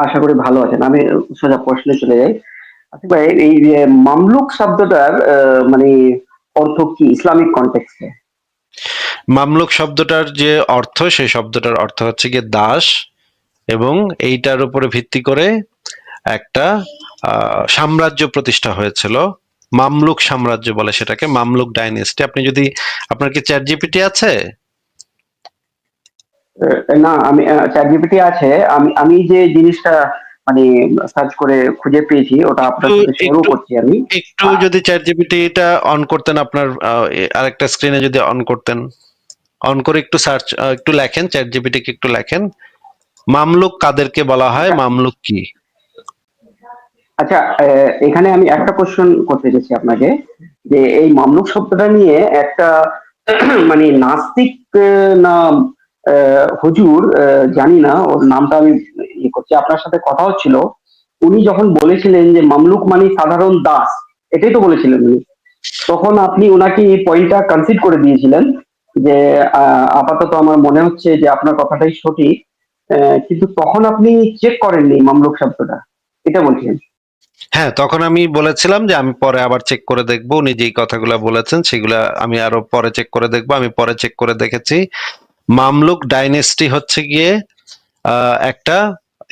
আশা করি ভালো আছেন। আমি সোজা প্রশ্নে চলে যাই। আচ্ছা ভাই, এই যে মামলুক শব্দটার মানে অর্থ কি ইসলামিক কনটেক্সটে? মামলুক শব্দটার যে অর্থ, সেই শব্দটার অর্থ হচ্ছে গিয়ে দাস, এবং এইটার উপরে ভিত্তি করে একটা সাম্রাজ্য প্রতিষ্ঠা হয়েছিল। মামলুক সাম্রাজ্য বলে সেটাকে, মামলুক ডাইনেস্টি। আপনি যদি, আপনার কি চ্যাট জিপিটি আছে? না, আমি ChatGPT আছে। আমি যে জিনিসটা মানে সার্চ করে খুঁজে পেয়েছি ওটা একটু আপনার সাথে শেয়ারও একটু করছি আমি। একটু আ যদি চ্যাট জিপিটিটা অন করতেন আপনার, আরেকটা স্ক্রিনে যদি অন করতেন, অন করে একটু সার্চ, একটু লেখেন, চ্যাট জিপিটিকে একটু লেখেন, মামলুক কাদেরকে বলা হয়, আচ্ছা, মামলুক কি। আচ্ছা, এখানে আমি একটা কোয়েশ্চেন করতে চাইছি আপনাকে, যে এই মামলুক শব্দটা নিয়ে একটা মানে নাস্তিক না হুজুর, জানি না ওর নামটা, আমি ইয়ে করছি, আপনার সাথে কথা হচ্ছিল। উনি যখন বলেছিলেন যে মামলুক মানে সাধারণ দাস, এটাই তো বলেছিলেন উনি। তখন আপনি ওনাকে এই পয়েন্টটা কনসিড করে দিয়েছিলেন যে আপাতত আমার মনে হচ্ছে যে আপনার কথাটাই সঠিক। কিন্তু তখন আপনি চেক করেননি মামলুক শব্দটা, এটা বলছেন? হ্যাঁ, তখন আমি বলেছিলাম যে আমি পরে আবার চেক করে দেখবো, উনি যেই কথাগুলো বলেছেন সেগুলা আমি আরো পরে চেক করে দেখবো। আমি পরে চেক করে দেখেছি, মামলুক ডাইনেস্টি হচ্ছে গিয়ে একটা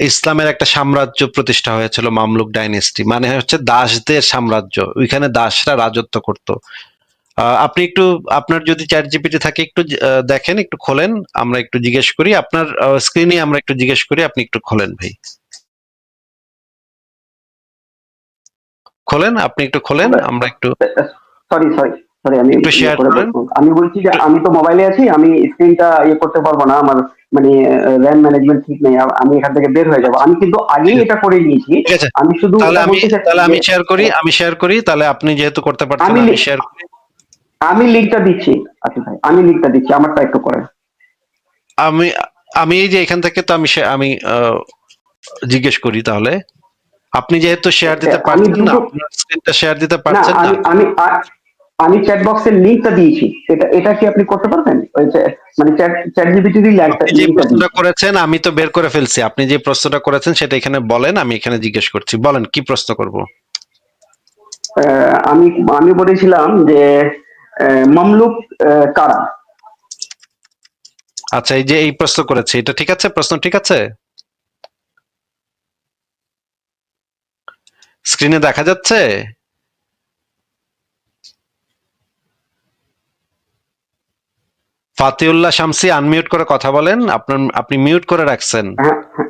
ইসলামের একটা সাম্রাজ্য প্রতিষ্ঠা হয়েছিল। মামলুক ডাইনেস্টি মানে হচ্ছে দাসদের সাম্রাজ্য, ওইখানে দাসরা রাজত্ব করত। আপনি একটু, আপনার যদি চ্যাট জিপিটি থাকে একটু দেখেন, একটু খোলেন, আমরা একটু জিজ্ঞেস করি আপনার স্ক্রিনে, আমরা একটু জিজ্ঞেস করি, আপনি একটু খোলেন ভাই, খোলেন, আপনি একটু খোলেন, আমরা একটু সরি, সরি, সরি, আমি একটু ইয়ে শেয়ার করে করেন বলবো। আমি বলছি যে একটু। আমি তো মোবাইলে আছি, আমি স্ক্রিনটা ইয়ে করতে পারবো না, আমার মানে র্যাম ম্যানেজমেন্ট ঠিক নেই, আমি এখান থেকে বের হয়ে যাবো। আচ্ছা, আমি কিন্তু ঠিক আগেই আছে, এটা করে নিয়েছি। ঠিক আছে। আমি শুধু তাহলে এটা আমি বলতে চাচ্ছি তাহলে যে আমি শেয়ার করি, হ্যাঁ, তাহলে আপনি যেহেতু করতে পারছেন আমি না, আমি লি- শেয়ার করি। আমি লিঙ্কটা দিচ্ছি। আচ্ছা ভাই, আমি লিঙ্কটা দিচ্ছি, আমারটা একটু করেন। আমি আমি এই যে এখান থেকে তো আমি জিজ্ঞেস করি তাহলে। আপনি যেহেতু শেয়ার দিতে আমি পারছেন না, দুটো, আপনার স্ক্রিনটা শেয়ার দিতে না, পারছেন না। আমি চ্যাট বক্সের লিঙ্কটা দিয়েছি। এটা এটা কি আপনি করতে পারবেন? ওই মানে চ্যাট চ্যাট জিপিটির আপনি যে লিঙ্কটা প্রশ্নটা দিয়েছি। করেছেন আমি তো বের করে ফেলছি, আপনি যে প্রশ্নটা করেছেন সেটা এখানে বলেন, আমি এখানে জিজ্ঞেস করছি, বলেন কি প্রশ্ন করব। আমি আমি বলেছিলাম যে মামলুক কারা। আচ্ছা, এই যে এই প্রশ্ন করেছে, এটা ঠিক আছে, প্রশ্ন ঠিক আছে, স্ক্রিনে দেখা যাচ্ছে? ফাতিউল্লাহ শামসী, আনমিউট করে কথা বলেন, আপনি মিউট করে রাখছেন। হ্যাঁ, হ্যাঁ,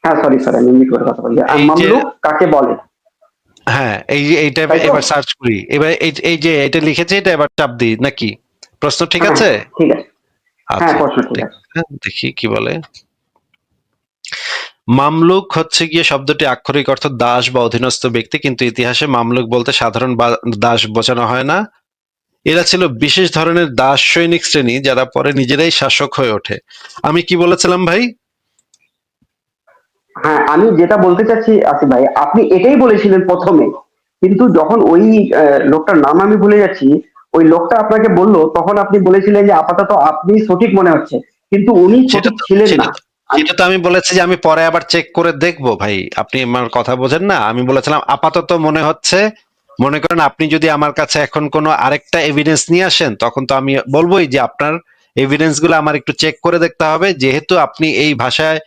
হ্যাঁ, সরি, সরি, আমি এমনি করে কথা বলি। এই যে, মামলুক কাকে বলে? হ্যাঁ, এই যে এইটা তাই তো? এবার সার্চ করি, এবার এই যে এটা লিখেছে, এটা এবার চাপ দিই নাকি? প্রশ্ন ঠিক হ্যাঁ, আছে? ঠিক আছে। হ্যাঁ, আচ্ছা, প্রশ্ন ঠিক ঠিক আছে। আছে, দেখি কি বলে। মামলুক হচ্ছে গিয়ে শব্দটি আক্ষরিক অর্থ দাস বা অধীনস্থ ব্যক্তি, কিন্তু ইতিহাসে মামলুক বলতে সাধারণ দাস বোঝানো হয় না। এরা ছিল বিশেষ ধরনের দাস সৈনিক শ্রেণী যারা পরে নিজেরাই শাসক হয়ে ওঠে। আমি কি বলেছিলাম ভাই? হ্যাঁ, আমি যেটা বলতে চাচ্ছি আসিফ ভাই, আপনি এটাই বলেছিলেন প্রথমে। কিন্তু যখন ওই লোকটার নাম আমি ভুলে যাচ্ছি, ওই লোকটা আপনাকে বলল, তখন আপনি বলেছিলেন যে আপাতত আপনি সঠিক মনে হচ্ছে, কিন্তু উনি সেটা সঠিক তো ছিলেন সেটা না। তো আমি সেটা তো আমি বলেছি যে আমি পরে আবার চেক করে দেখবো ভাই, আপনি আমার কথা বোঝেন না। আমি বলেছিলাম আপাতত মনে হচ্ছে, মনে করেন আপনি যদি আমার কাছে এখন কোনো আরেকটা এভিডেন্স নিয়ে আসেন, তখন তো আমি বলবোই যে আপনার এভিডেন্স গুলো আমার একটু চেক করে দেখতে হবে, যেহেতু আপনি এই ভাষায়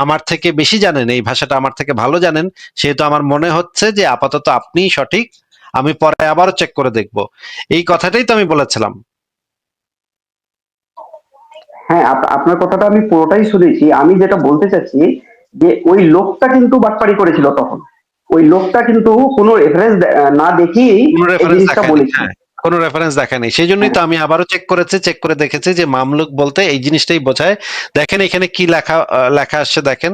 আমার থেকে বেশি জানেন, এই ভাষাটা আমার থেকে ভালো জানেন, সেহেতু আমার মনে হচ্ছে যে আপাতত আপনিই সঠিক। আমি পরে আবারও চেক করে দেখবো, এই কথাটাই তো আমি বলেছিলাম। হ্যাঁ, আপনার কথাটা আমি পুরোটাই শুনেছি। আমি যেটা বলতে চাচ্ছি যে ওই লোকটা কিন্তু বাটপারি করেছিল তখন। ওই লোকটা কিন্তু কোনো রেফারেন্স না দেখেই কোনো এই রেফারেন্স জিনিসটা দেখায়নি, বলেছিল। হ্যাঁ, কোনো রেফারেন্স দেখায়নি, সেই জন্যই হ্যাঁ, তো আমি আবারও চেক করেছি, চেক করে দেখেছি যে মামলুক বলতে এই জিনিসটাই বোঝায়। দেখেন এখানে কি লেখা, লেখা আসছে দেখেন।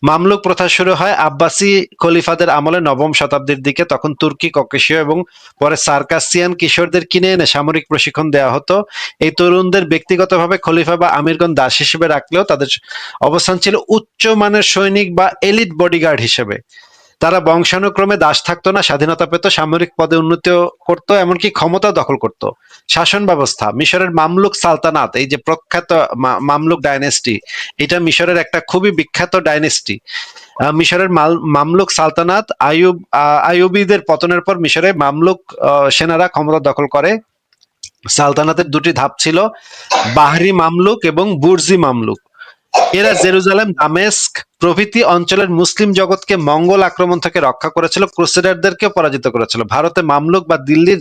মামলুক প্রথা শুরু হয় আব্বাসি খলিফাদের আমলে নবম শতাব্দীর দিকে। তখন তুর্কি, ককেশীয় এবং পরে সার্কাসিয়ান কিশোরদের কিনে এনে সামরিক প্রশিক্ষণ দেওয়া হতো। এই তরুণদের ব্যক্তিগতভাবে খলিফা বা আমিরগণ দাস হিসেবে রাখলেও তাদের অবস্থান ছিল উচ্চ মানের সৈনিক বা এলিট বডিগার্ড হিসেবে। তারা বংশানুক্রমে দাস থাকতো না, স্বাধীনতা পেত, সামরিক পদে উন্নতি করত, এমনকি ক্ষমতা দখল করত। শাসন ব্যবস্থা, মিশরের মামলুক সালতানাত, এই যে প্রখ্যাত মামলুক ডাইনেস্টি, এটা মিশরের একটা খুবই বিখ্যাত ডাইনেস্টি। মিশরের মামলুক সালতানাত, আইয়ুবীদের পতনের পর মিশরে মামলুক সেনারা ক্ষমতা দখল করে। সালতানাতের দুটি ধাপ ছিল, বাহরি মামলুক এবং বুর্জি মামলুক। এরা জেরুজালেম, দামেস্ক প্রভৃতি অঞ্চলের মুসলিম জগৎকে মঙ্গল আক্রমণ থেকে রক্ষা করেছিল, ক্রুসেডারদেরকে পরাজিত করেছিল। ভারতে মামলুক বা দিল্লি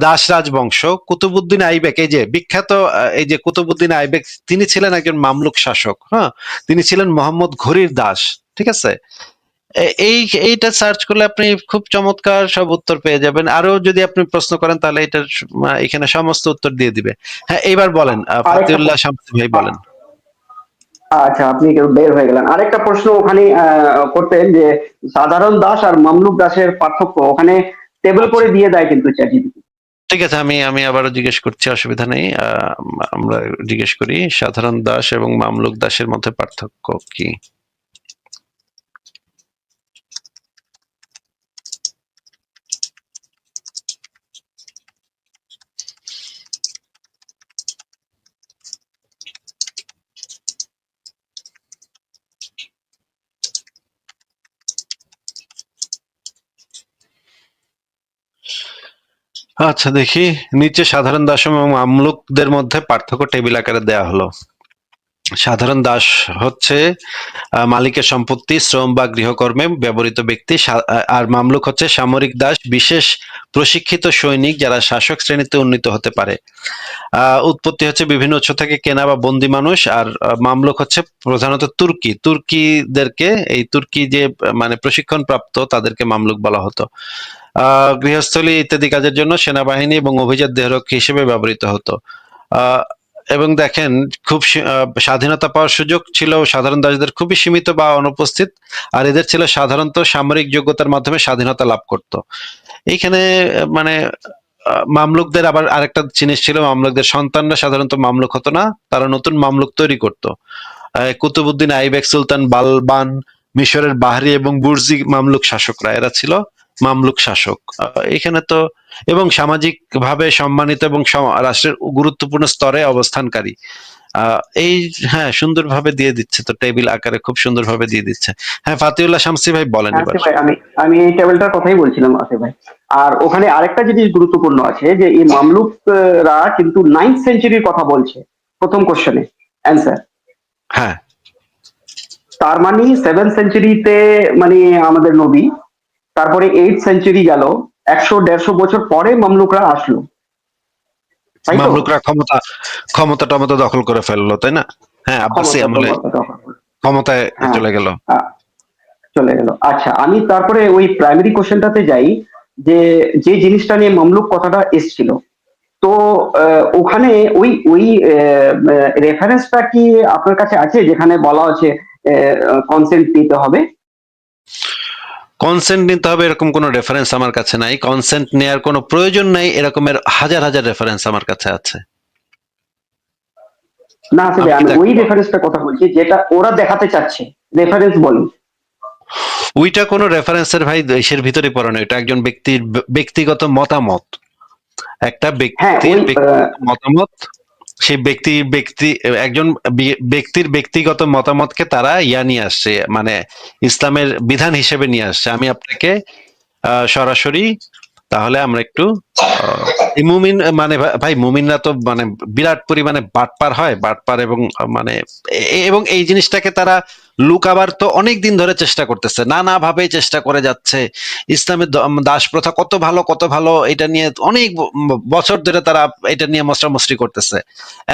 দাস রাজবংশ, কুতুবুদ্দিন আইবেক, এই যে বিখ্যাত এই যে কুতুবুদ্দিন আইবেক, তিনি ছিলেন একজন মামলুক শাসক। হ্যাঁ, তিনি ছিলেন মোহাম্মদ ঘুরির দাস। ঠিক আছে, এইটা সার্চ করলে আপনি খুব চমৎকার সব উত্তর পেয়ে যাবেন। আরো যদি আপনি প্রশ্ন করেন তাহলে এটার এখানে সমস্ত উত্তর দিয়ে দিবে। হ্যাঁ, এইবার বলেন, আরেকটা ফাতিউল্লাহ শামসী ভাই বলেন। আচ্ছা, আপনি কেউ বের হয়ে গেলেন। আরেকটা প্রশ্ন ওখানে করতেন যে সাধারণ দাস আর মামলুক দাসের পার্থক্য ওখানে টেবিল আচ্ছা, করে দিয়ে দেয় কিন্তু চ্যাটজিপিটি। ঠিক আছে, আমি আমি আবারও জিজ্ঞেস করছি, অসুবিধা নেই। আমরা জিজ্ঞেস করি, সাধারণ দাস এবং মামলুক দাসের মধ্যে পার্থক্য কি? আচ্ছা, দেখি, নিচে সাধারণ দাস এবং মামলুকদের মধ্যে পার্থক্য টেবিল আকারে দেয়া হলো। সাধারণ দাস হচ্ছে মালিকের সম্পত্তি, শ্রম বা গৃহকর্মে ব্যবহৃত ব্যক্তি। আর মামলুক হচ্ছে সামরিক দাস, বিশেষ প্রশিক্ষিত সৈনিক যারা শাসক শ্রেণীতে উন্নীত হতে পারে। উৎপত্তি হচ্ছে বিভিন্ন উৎস থেকে কেনা বা বন্দী মানুষ। আর মামলুক হচ্ছে প্রধানত তুর্কিদেরকে, এই তুর্কি যে মানে প্রশিক্ষণ প্রাপ্ত তাদেরকে মামলুক বলা হতো। গৃহস্থলী ইত্যাদি কাজের জন্য সেনাবাহিনী এবং অভিজাত দেহরক্ষী হিসেবে ব্যবহৃত হতো। এবং দেখেন, খুব স্বাধীনতা পাওয়ার সুযোগ ছিল সাধারণ দাসদের খুবই সীমিত বা অনুপস্থিত। আর এদের ছিল সাধারণত সামরিক যোগ্যতার মাধ্যমে স্বাধীনতা লাভ করত। এইখানে মানে মামলুকদের আবার আরেকটা জিনিস ছিল, মামলুকদের সন্তানরা সাধারণত মামলুক হতো না, তারা নতুন মামলুক তৈরি করত। কুতুবুদ্দিন আইবেক, সুলতান বালবান, মিশরের বাহরি এবং বুর্জি মামলুক শাসকরা, এরা ছিল মামলুক শাসক। এখানে তো এবং সামাজিক ভাবে সম্মানিত এবং রাষ্ট্রের গুরুত্বপূর্ণ স্তরে অবস্থানকারী। এই, হ্যাঁ, সুন্দরভাবে দিয়ে দিচ্ছে তো, টেবিল আকারে খুব সুন্দরভাবে দিয়ে দিচ্ছে। হ্যাঁ, ফাতিউল্লাহ শামসী ভাই বলেন হ্যাঁ এবার। আসিফ ভাই, আমি আমি এই টেবিলটার কথাই বলছিলাম আসিফ ভাই। আর ওখানে আরেকটা জিনিস গুরুত্বপূর্ণ আছে যে এই মামলুকরা কিন্তু 9th সেঞ্চুরির কথা বলছে প্রথম কোশ্চেনে অ্যান্সার। হ্যাঁ, তার মানে 7th সেঞ্চুরিতে মানে আমাদের নবী, তারপরে 8th সেঞ্চুরি গেল, 100-150 বছর পরে মামলুকরা আসলো, তাই তো? মামলুকরা ক্ষমতা টমতা দখল করে ফেললো, তাই না? হ্যাঁ, আব্বাসী ক্ষমতা আমলে ক্ষমতা দখল করে। ক্ষমতায় হ্যাঁ, চলে গেল। আহ, চলে গেল। আচ্ছা, আমি তারপরে ওই প্রাইমারি কোশ্চেনটাতে যাই যে যে জিনিসটা নিয়ে মামলুক কথাটা এসছিল, তো ওখানে ওই ওই রেফারেন্সটা কি আপনার কাছে আছে যেখানে বলা আছে কনসেন্ট নিতে হবে? কনসেন্ট নিতে হবে এরকম কোনো রেফারেন্স আমার কাছে নাই, কনসেন্ট নেয়ার কোনো প্রয়োজন নাই এরকমের হাজার হাজার রেফারেন্স আমার কাছে আছে। না আসলে আমি কি আমি ওই দেখবো? রেফারেন্সটা কথা বলছি যেটা ওরা দেখাতে চাচ্ছে, রেফারেন্স বলি। ওইটা কোনো রেফারেন্সের ভাই দেশের ভিতরে পড়ে না, এটা একজন ব্যক্তির ব্যক্তিগত মতামত। একটা হ্যাঁ ব্যক্তির ওই ব্যক্তিগত মতামত, সেই একজন ব্যক্তির ব্যক্তিগত মতামতকে তারা নিয়ে আসছে, মানে ইসলামের বিধান হিসেবে নিয়ে আসছে। আমি আপনাকে সরাসরি, তাহলে আমরা একটু এই মুমিন মানে ভাই, মুমিনরা তো মানে বিরাট পরিমাণে বাটপার হয়, বাটপার এবং মানে এবং এই জিনিসটাকে তারা লুকাবার তো অনেক দিন ধরে চেষ্টা করতেছে, নানা ভাবে চেষ্টা করে যাচ্ছে। ইসলামের দাস প্রথা কত ভালো কত ভালো, এটা নিয়ে অনেক বছর ধরে তারা এটা নিয়ে মশরামশরি করতেছে।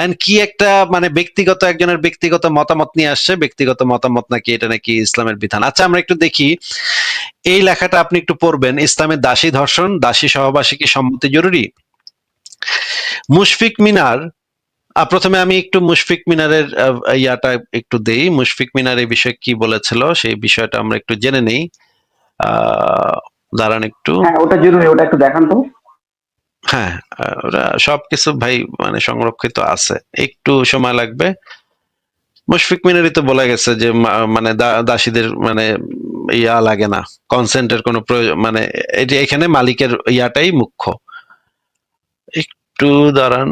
এন্ড কি একটা মানে ব্যক্তিগত একজনের ব্যক্তিগত মতামত নিয়ে আসছে, ব্যক্তিগত মতামত নাকি এটা নাকি ইসলামের বিধান। আচ্ছা, আমরা একটু দেখি এই লেখাটা, আপনি একটু পড়বেন, ইসলামের দাসী ধর্ষণ, দাসী সহবাসী কি সম্মতি জরুরি? মুশফিক মিনার, প্রথমে আমি একটু মুশফিক মিনারের ইয়াটা একটু দেই, মুশফিক মিনার এই বিষয়ে কি বলেছিল সেই বিষয়টা আমরা একটু জেনে নেই। দাঁড়ান একটু। হ্যাঁ ওটা জরুরি, ওটা একটু দেখান তো। হ্যাঁ, ওরা সবকিছু ভাই মানে সংরক্ষিত আছে, একটু সময় লাগবে। মুশফিক মিনারই তো বলে গেছে যে মানে দাসীদের মানে ইয়া লাগে না, কনসেন্টের কোনো প্রয়োজন, মানে এখানে মালিকের ইয়াটাই মুখ্য। একটু দাঁড়ান।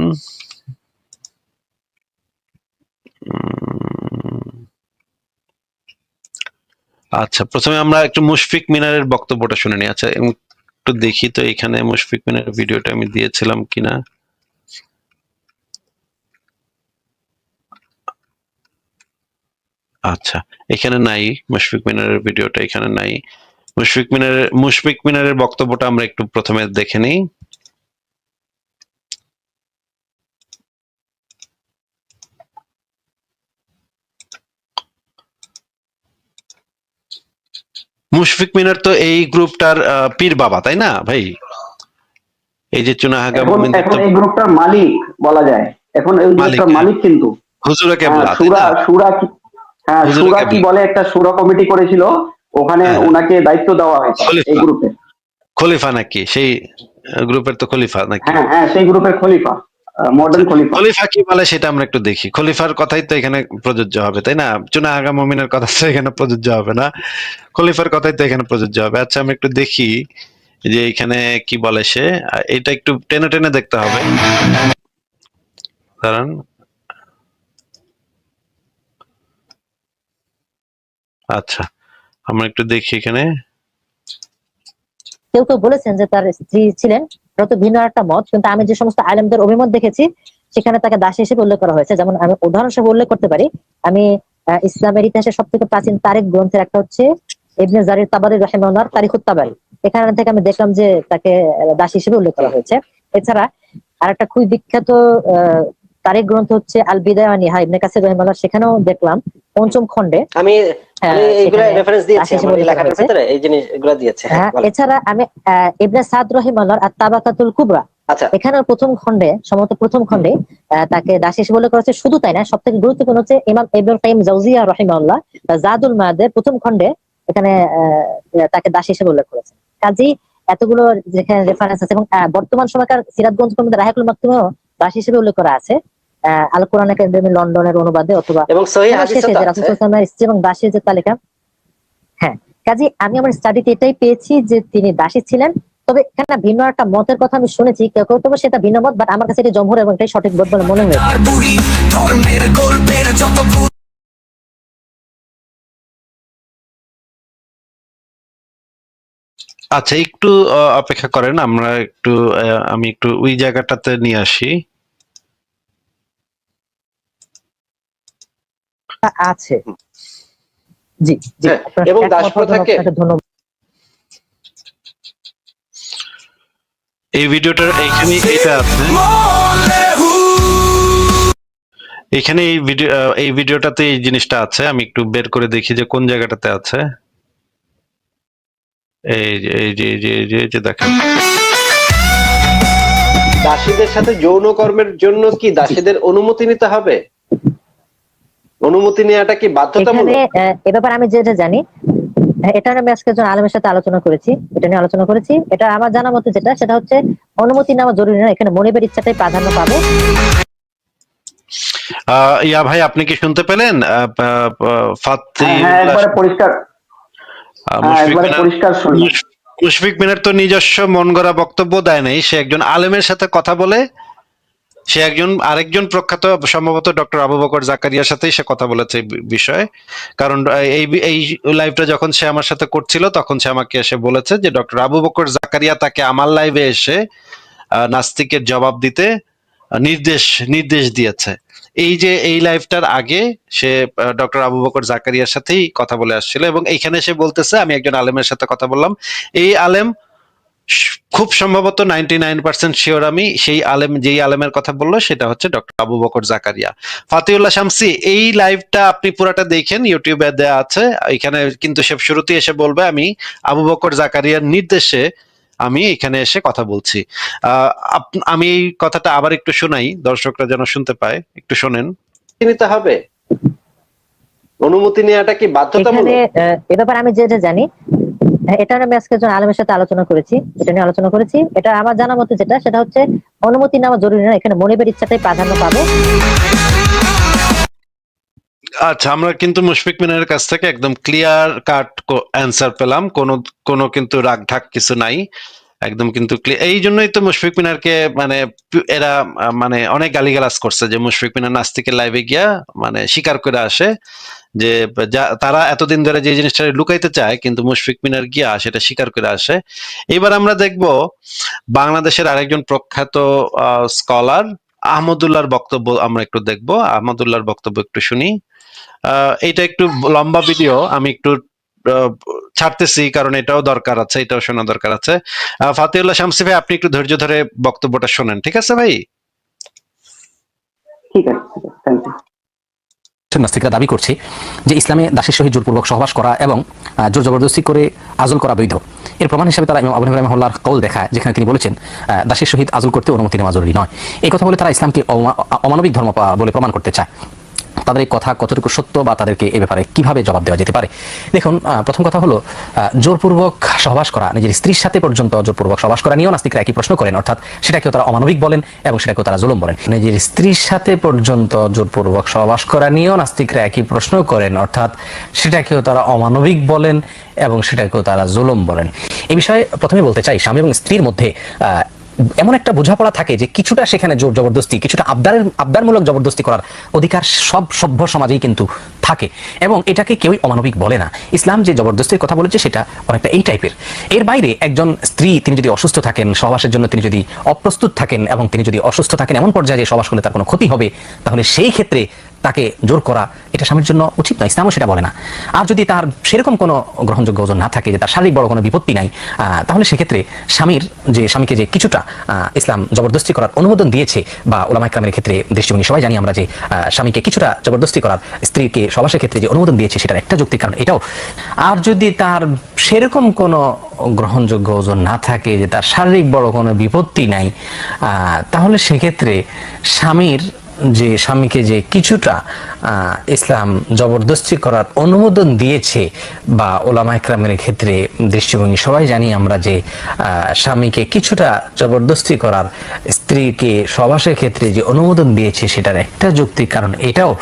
আচ্ছা, প্রথমে আমরা একটু মুশফিক মিনারের বক্তব্যটা শুনে নিই। আচ্ছা, একটু দেখি তো এখানে মুশফিক মিনারের ভিডিওটা আমি দিয়েছিলাম কিনা। আচ্ছা, এখানে নাই, মুশফিক মিনারের ভিডিওটা এখানে নাই। মুশফিক মিনারের বক্তব্যটা আমরা একটু প্রথমে দেখে নিই। মুশফিক মিনার তো এই গ্রুপটার পীর বাবা, তাই না ভাই? এই যে চুনাহাগা মুমিন এখন এই গ্রুপটার মালিক বলা যায়, এখন এই গ্রুপটার মালিক কিন্তু হুজুরে কেবলা, তাই সুরা না? সুরা কি, হ্যাঁ হুজুরে সুরা কি কেবলা। বলে একটা সুরা কমিটি করেছিল, ওখানে হ্যাঁ, ওনাকে দায়িত্ব দেওয়া হয়েছে এই খলিফা, গ্রুপে। খলিফা নাকি সেই গ্রুপের? তো খলিফা নাকি? হ্যাঁ হ্যাঁ, সেই গ্রুপের খলিফা, আচ্ছা, মডার্ন খলিফা। খলিফা কি বলে সেটা আমরা একটু দেখি। খলিফার কথাই তো এখানে প্রযোজ্য হবে, তাই না? চুনাহাগা মুমিনের কথা তো এখানে প্রযোজ্য হবে না, খলিফার কথাই তো এখানে প্রযোজ্য হবে। আচ্ছা, আমি একটু দেখি যে এখানে কি বলে সে। এটা একটু টেনে টেনে দেখতে হবে, কারণ আচ্ছা আমরা একটু দেখি এখানে। কেউ কেউ বলেছেন যে তার স্ত্রী ছিলেন, এটা তো ভিন্ন একটা মত, কিন্তু আমি যে সমস্ত আলেমদের অভিমত দেখেছি সেখানে তাকে দাসী হিসেবে উল্লেখ করা হয়েছে। যেমন আমি উদাহরণ হিসেবে উল্লেখ করতে পারি, আমি ইসলামের ইতিহাসের সব থেকে প্রাচীন তারিখ গ্রন্থের একটা হচ্ছে ইবনে জারির তাবারি রাহিমাহুল্লাহর তারিখুত তাবারি, এখান থেকে আমি দেখলাম যে তাকে দাসী হিসেবে উল্লেখ করা হয়েছে। এছাড়া আরেকটা খুবই বিখ্যাত তারিখ গ্রন্থ হচ্ছে আল বিদায়া ওয়া নিহায়া ইবনে কাসির রাহিমাহুল্লাহ, সেখানেও দেখলাম পঞ্চম খণ্ডে আমি এইগুলা রেফারেন্স দিয়েছি আমার এই লেখাটার ভিতরে, এই জিনিসগুলো দিয়েছে। হ্যাঁ, এছাড়া আমি ইবনে সাদ রাহিমাহুল্লাহর আত-তাবাকাতুল কুবরা, আচ্ছা, এখানে প্রথম খণ্ডে, সম্ভবত প্রথম খণ্ডে তাকে দাসী হিসেবে উল্লেখ করা হয়েছে। শুধু তাই না, সবথেকে গুরুত্বপূর্ণ হচ্ছে ইমাম ইবনুল কাইয়িম জাওজিয়া রাহিমাহুল্লাহ জাদুল মাআদের প্রথম খণ্ডে এখানে তাকে দাসী হিসেবে উল্লেখ করেছেন। কাজেই এতগুলো যেখানে রেফারেন্স আছে, এবং বর্তমান সময়কার সিরাত গ্রন্থের মধ্যে রাহিকুল মাকতুমেও দাসী হিসেবে উল্লেখ করা আছে, আল কোরআন একাডেমি লন্ডনের অনুবাদে, অথবা এবং সহিহ হাদিসে তো আছে রাসূল সাল্লাল্লাহু আলাইহি ওয়াসাল্লামের স্ত্রী এবং দাসীর যে তালিকা। হ্যাঁ, কাজে আমি আমার স্টাডিতে এটাই পেয়েছি যে তিনি দাসী ছিলেন। তবে এখানে ভিন্ন একটা মতের কথা আমি শুনেছি, কেউ কেউ তবে সেটা ভিন্ন মত, বাট আমার কাছে এটা জমহুর এবং এটাই সঠিক মত বলে মনে হয়েছে। আচ্ছা, একটু অপেক্ষা করেন, আমরা একটু আমি একটু ওই জায়গাটাতে নিয়ে আসি। আছে, জি জি, এবং দাসপ্রথাকে ধন্যবাদ। এই ভিডিওটার এইখানে এটা আছে, এখানে এই ভিডিওটাতে এই জিনিসটা আছে। আমি একটু বের করে দেখি যে কোন জায়গাটাতে আছে। এই যে দেখেন, দাসীদের সাথে যৌন কর্মের জন্য কি দাসীদের অনুমতি নিতে হবে? অনুমতি নেওয়াটা কি বাধ্যতামূলক? এ ব্যাপারে আমি যেটা জানি, এটা আমি আজকে একজন আলেমের সাথে আলোচনা করেছি, এটা নিয়ে আলোচনা করেছি। এটা আমার জানা মতে যেটা, সেটা হচ্ছে অনুমতি নেওয়া জরুরি না, এখানে মনিবের ইচ্ছাটাই প্রাধান্য পাবে। ইয়া ভাই, আপনি কি শুনতে পেলেন? হ্যাঁ, একবারে পরিষ্কার, পরিষ্কার শুনলাম। মুশফিক মিনার তো নিজস্ব মন গড়া বক্তব্য দেয় নাই, সে একজন আলেমের সাথে কথা বলে, সে আরেকজন প্রখ্যাত সম্ভবত ডক্টর আবু বকর জাকারিয়ার সাথেই সে কথা বলেছে এই বিষয়ে। কারণ এই লাইভটা যখন সে আমার সাথে করছিল, তখন সে আমাকে এসে বলেছে যে ডক্টর আবু বকর জাকারিয়া তাকে আমার লাইভে এসে নাস্তিকের জবাব দিতে নির্দেশ দিয়েছে। এই যে এই লাইভটার আগে সে ডক্টর আবু বকর জাকারিয়ার সাথেই কথা বলে আসছিল, এবং এইখানে সে বলতেছে আমি একজন আলেমের সাথে কথা বললাম। এই আলেম খুব সম্ভবত 99% শিওর আমি সেই যেই আলেমের কথা বললো সেটা হচ্ছে ডক্টর আবু বকর জাকারিয়া। ফাতিউল্লাহ শামসী, এই লাইভটা আপনি পুরাটা দেখেন, ইউটিউবে দেয়া আছে। এখানে কিন্তু সে শুরুতেই এসে বলবে আমি আবু বকর জাকারিয়ার নির্দেশে আমি এখানে এসে কথা বলছি। আমি এই কথাটা আবার একটু শোনাই, দর্শকরা যেন শুনতে পায়, একটু শোনেন। নিতে হবে, অনুমতি নেওয়াটা কি বাধ্যতামূলক? এ ব্যাপারে আমি যেটা জানি, এটা আমি আজকে একজন আলেমের সাথে আলোচনা করেছি, এটা নিয়ে আলোচনা করেছি। এটা আমার জানা মতে যেটা, সেটা হচ্ছে অনুমতি নেওয়া জরুরি না, এখানে মনিবের ইচ্ছাটাই প্রাধান্য পাবে। আচ্ছা, আমরা কিন্তু মুশফিক মিনারের কাছ থেকে একদম ক্লিয়ার কাট অ্যান্সার পেলাম, কোনো কোনো কিন্তু রাগ ঢাক কিছু নাই, একদম কিন্তু এই জন্যই তো মুশফিক মিনারকে মানে এরা মানে অনেক গালিগালাজ করছে যে মুশফিক মিনার নাস্তিকের লাইভে গিয়া মানে স্বীকার করে আসে যে তারা এতদিন ধরে যে জিনিসটা লুকাইতে চায় কিন্তু মুশফিক মিনার গিয়া সেটা স্বীকার করে আসে। এবার আমরা দেখব বাংলাদেশের আরেকজন প্রখ্যাত স্কলার আহমদুল্লাহর বক্তব্য, আমরা একটু দেখব আহমদুল্লাহর বক্তব্য একটু শুনি। এটা একটু লম্বা ভিডিও, আমি একটু ছাড়তেছি কারণ এটাও দরকার আছে, এটাও শোনা দরকার আছে। ফাতিউল্লাহ শামসী ভাই, আপনি একটু ধৈর্য ধরে বক্তব্যটা শোনেন, ঠিক আছে ভাই? ঠিক আছে, ঠিক আছে, থ্যাংক ইউ। নাস্তিকরা দাবি করছে যে ইসলামে দাসের সহিত জোরপূর্বক সহবাস করা এবং জোর জবরদস্তি করে আজল করা বৈধ। এর প্রমাণ হিসেবে তারা ইমাম আবু হানিফা রাহিমাহুল্লাহর কওল দেখায়, যেখানে তিনি বলেছেন দাসের সহিত আজল করতে অনুমতি নেওয়া জরুরি নয়। এই কথা বলে তারা ইসলামকে অমানবিক ধর্ম বলে প্রমাণ করতে চায়। তাদের এই কথা কতটুকু সত্য বা তাদেরকে এ ব্যাপারে কিভাবে জবাব দেওয়া যেতে পারে? দেখুন, প্রথম কথা হলো জোরপূর্বক সহবাস করা, নিজের স্ত্রীর সাথে পর্যন্ত জোরপূর্বক সহবাস করা নিয়েও নাস্তিকরা একই প্রশ্ন করেন, অর্থাৎ সেটাকেও তারা অমানবিক বলেন এবং সেটাকেও তারা জুলুম বলেন। নিজের স্ত্রীর সাথে পর্যন্ত জোরপূর্বক সহবাস করা নিয়েও নাস্তিকরা একই প্রশ্ন করেন, অর্থাৎ সেটাকেও তারা অমানবিক বলেন এবং সেটাকেও তারা জুলুম বলেন। এই বিষয়ে প্রথমে বলতে চাই, স্বামী এবং স্ত্রীর মধ্যে এমন একটা বোঝাপড়া থাকে যে কিছুটা সেখানে জোর জবরদস্তি, কিছুটা আবদারমূলক জবরদস্তি করার অধিকার সব সভ্য সমাজেই কিন্তু থাকে এবং এটাকে কেউই অমানবিক বলে না। ইসলাম যে জবরদস্তির কথা বলেছে সেটা অনেকটা এই টাইপের। এর বাইরে একজন স্ত্রী তিনি যদি অসুস্থ থাকেন, সহবাসের জন্য তিনি যদি অপ্রস্তুত থাকেন এবং তিনি যদি অসুস্থ থাকেন এমন পর্যায়ে যে সহবাস করলে তার কোনো ক্ষতি হবে, তাহলে সেই ক্ষেত্রে তাকে জোর করা এটা স্বামীর জন্য উচিত নয়, ইসলামও সেটা বলে না। আর যদি তার সেরকম কোনো গ্রহণযোগ্য ওজন না থাকে, যে তার শারীরিক বড় কোনো বিপত্তি নাই, তাহলে সেক্ষেত্রে স্বামীকে যে কিছুটা ইসলাম জবরদস্তি করার অনুমোদন দিয়েছে, বা ওলামা ইকরামের ক্ষেত্রে দৃষ্টিভঙ্গি সবাই জানি আমরা যে স্বামীকে কিছুটা জবরদস্তি করার স্ত্রীকে সহবাসের ক্ষেত্রে যে অনুমোদন দিয়েছে সেটার একটা যৌক্তিক কারণ এটাও। আর যদি তার সেরকম কোনো গ্রহণযোগ্য ওজন না থাকে, যে তার শারীরিক বড় কোনো বিপত্তি নাই, তাহলে সেক্ষেত্রে স্বামীকে যে কিছুটা ইসলাম জবরদস্তি করার অনুমোদন দিয়েছে, বা ওলামা ইকরামের ক্ষেত্রে দৃষ্টিভঙ্গি সবাই জানি আমরা যে স্বামীকে কিছুটা জবরদস্তি করার স্ত্রীকে সহবাসের ক্ষেত্রে যে অনুমোদন দিয়েছে সেটার একটা যৌক্তিক কারণ এটাও।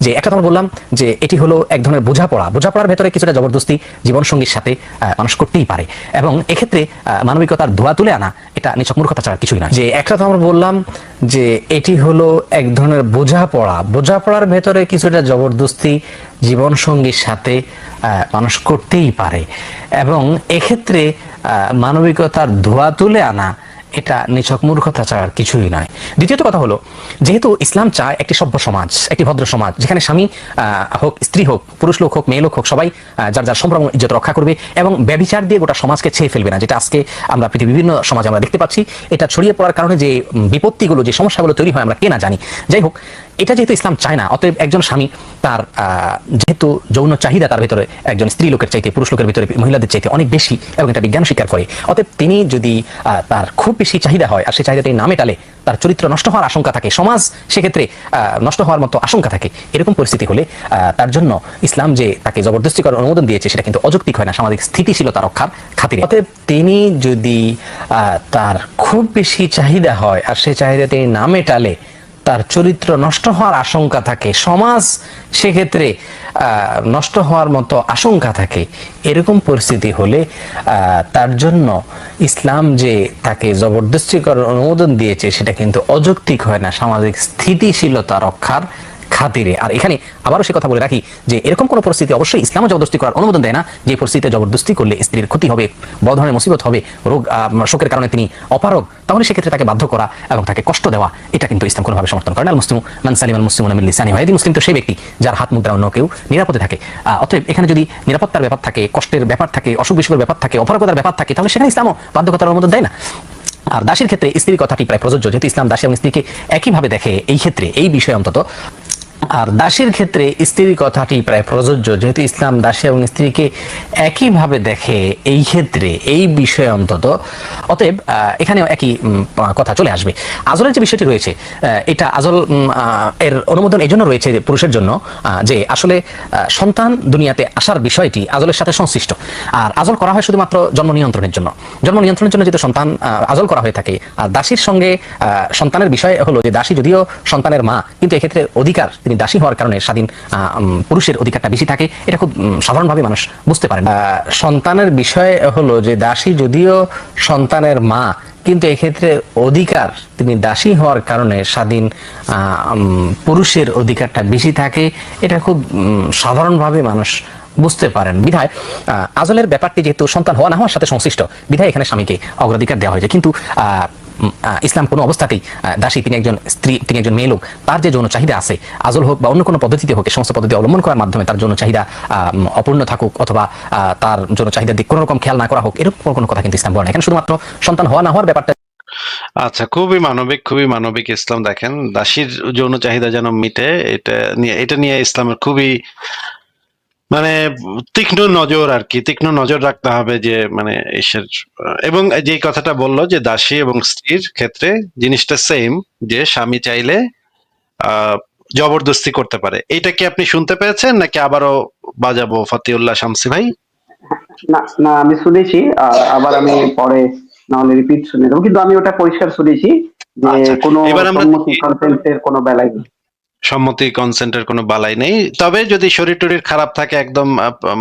যে একটা তোমার বললাম যে এটি হলো এক ধরনের বোঝাপড়ার ভেতরে কিছুটা জবরদস্তি জীবনসঙ্গীর সাথে মানুষ করতেই পারে এবং এক্ষেত্রে মানবিকতার ধোয়া তুলে আনা এটা নিছক মূর্খতা ছাড়া কিছুই না। যে একটা তোমার বললাম যে এটি হলো এক ধরনের বোঝাপড়ার ভেতরে কিছুটা জবরদস্তি জীবনসঙ্গীর সাথে মানুষ করতেই পারে এবং এক্ষেত্রে মানবিকতার ধোয়া তুলে আনা এটা নিছক মূর্খতা ছাড়া কিছুই নয়। দ্বিতীয়ত কথা হলো, যেহেতু ইসলাম চায় একটি সভ্য সমাজ, একটি ভদ্র সমাজ, যেখানে স্বামী হোক, স্ত্রী হোক, পুরুষ লোক হোক, মেয়ে লোক হোক, সবাই যার যার সম্ভ্রম ইজ্জত রক্ষা করবে এবং ব্যভিচার দিয়ে গোটা সমাজকে ছেয়ে ফেলবে না, যেটা আজকে আমরা পৃথিবীর বিভিন্ন সমাজে আমরা দেখতে পাচ্ছি। এটা ছড়িয়ে পড়ার কারণে যে বিপত্তিগুলো, যে সমস্যাগুলো তৈরি হয় আমরা কে না জানি। যাই হোক, এটা যেহেতু ইসলাম চায় না, অতএব একজন স্বামী তার যেহেতু যৌন চাহিদা তার ভিতরে একজন স্ত্রী লোকের চাইতে, পুরুষ লোকের ভিতরে মহিলাদের চাইতে অনেক বেশি এবং এটা বিজ্ঞান স্বীকার করে, অতএব তিনি যদি তার খুব বেশি চাহিদা হয় আর সেই চাহিদাটি না মেটালে তার চরিত্র নষ্ট হওয়ার আশঙ্কা থাকে, সমাজ সেক্ষেত্রে নষ্ট হওয়ার মতো আশঙ্কা থাকে। এরকম পরিস্থিতি হলে তার জন্য ইসলাম যে তাকে জবরদস্তি করার অনুমোদন দিয়েছে সেটা কিন্তু অযৌক্তিক হয় না, সামাজিক স্থিতিশীলতা রক্ষার খাতিরে। অতএব তিনি যদি তার খুব বেশি চাহিদা হয় আর সেই চাহিদাটি না মেটালে তার চরিত্র নষ্ট হওয়ার আশঙ্কা থাকে, সমাজ সেক্ষেত্রে নষ্ট হওয়ার মতো আশঙ্কা থাকে, এরকম পরিস্থিতি হলে তার জন্য ইসলাম যে তাকে জবরদস্তি করার অনুমোদন দিয়েছে সেটা কিন্তু অযৌক্তিক হয় না, সামাজিক স্থিতিশীলতা রক্ষার খাতিরে। আর এখানে আবারও সে কথা বলে রাখি যে এরকম কোন পরিস্থিতি অবশ্যই ইসলামও জবরদস্তি করার অনুমোদন দেয় না, যে পরিস্থিতিতে জবরদস্তি করলে স্ত্রীর ক্ষতি হবে, বড় ধরনের মুসিবত হবে, রোগ শোকের কারণে তিনি অপারগ, তাহলে সেক্ষেত্রে তাকে বাধ্য করা এবং তাকে কষ্ট দেওয়া এটা কিন্তু ইসলাম কোনোভাবে সমর্থন করে না। আল মুসলিমু মান সালিমা আল মুসলিমুনা মিন লিসানিহি ওয়া ইয়াদিহি, মুসলিম তো সেই ব্যক্তি যার হাত মুদ্রা অন্য কেউ নিরাপদে থাকে। অতএব এখানে যদি নিরাপত্তার ব্যাপার থাকে, কষ্টের ব্যাপার থাকে, অসুখ বিসুখের ব্যাপার থাকে, অপারগতার ব্যাপার থাকে, তাহলে সেখানে ইসলামও বাধ্যকতার অনুমোদন দেয় না। আর দাসীর ক্ষেত্রে স্ত্রীর কথাটি প্রায় প্রযোজ্য, যেহেতু ইসলাম দাসী এবং স্ত্রীকে একইভাবে দেখে এই ক্ষেত্রে, এই বিষয়ে অন্তত। আর দাসীর ক্ষেত্রে স্ত্রীর কথাটি প্রায় প্রযোজ্য, যেহেতু ইসলাম দাসী এবং স্ত্রীকে একইভাবে দেখে এই ক্ষেত্রে, এই বিষয়ে অন্তত। অতএব এখানেও একই কথা চলে আসবে। আজলের যে বিষয়টি রয়েছে, এটা আজল এর অনুমোদন এই জন্য রয়েছে পুরুষের জন্য যে আসলে সন্তান দুনিয়াতে আসার বিষয়টি আজলের সাথে সংশ্লিষ্ট। আর আজল করা হয় শুধুমাত্র জন্ম নিয়ন্ত্রণের জন্য। জন্ম নিয়ন্ত্রণের জন্য যেহেতু সন্তান আজল করা হয়ে থাকে, আর দাসীর সঙ্গে সন্তানের বিষয় হলো যে দাসী যদিও সন্তানের মা, কিন্তু এক্ষেত্রে অধিকার তিনি দাসী হওয়ার কারণে স্বাধীন পুরুষের অধিকারটা বেশি থাকে, এটা খুব সাধারণভাবে মানুষ বুঝতে পারেন। সন্তানের বিষয় হলো যে দাসী যদিও সন্তানের মা, কিন্তু এক্ষেত্রে অধিকার তিনি দাসী হওয়ার কারণে স্বাধীন পুরুষের অধিকারটা বেশি থাকে, এটা খুব সাধারণভাবে মানুষ বুঝতে পারেন। বিধায় আজলের ব্যাপারটি যেহেতু সন্তান হওয়া না হওয়ার সাথে সংশ্লিষ্ট, বিধায় এখানে স্বামীকে অগ্রাধিকার দেওয়া হয়েছে। কিন্তু ইসলাম কোনো অবস্থাতেই দাসী, তিনি একজন স্ত্রী, তিনি একজন মেয়ে লোক, তার যে যৌন চাহিদা আছে, আজল হোক বা অন্য কোনো পদ্ধতিতে হোক, সমস্ত পদ্ধতি অবলম্বন করার মাধ্যমে তার যৌন চাহিদা অপূর্ণ থাকুক অথবা তার যৌন চাহিদার দিক কোনো রকম খেয়াল না করা হোক, এরকম কোনো কথা কিন্তু ইসলাম বলে না। এখানে শুধুমাত্র সন্তান হওয়া না হওয়ার ব্যাপারটা। আচ্ছা, খুবই মানবিক ইসলাম। দেখেন, দাসীর যৌন চাহিদা যেন মিটে, এটা নিয়ে ইসলামের খুবই মানে তীক্ষ্ণ নজর আর কি, তীক্ষ্ণ নজর রাখতে হবে যে মানে এসের। এবং যে কথাটা বললো যে দাসী এবং স্ত্রীর ক্ষেত্রে জিনিসটা সেম, যে স্বামী চাইলে জবরদস্তি করতে পারে। এটা কি আপনি শুনতে পেয়েছেন নাকি আবারও বাজাবো ফতিউল্লাহ শামসী ভাই? না না, আমি শুনেছি, আবার আমি পরে নাহলে রিপিট শুনে দেবো, কিন্তু আমি ওটা পরিষ্কার শুনেছি যে আচ্ছা, কোনো এবার আমরা সম্মতি কনসেন্টের কোনো বেলায় নেই। সম্মতি কনসেন্টের কোনো বালাই নেই। তবে যদি শরীর টরীর খারাপ থাকে, একদম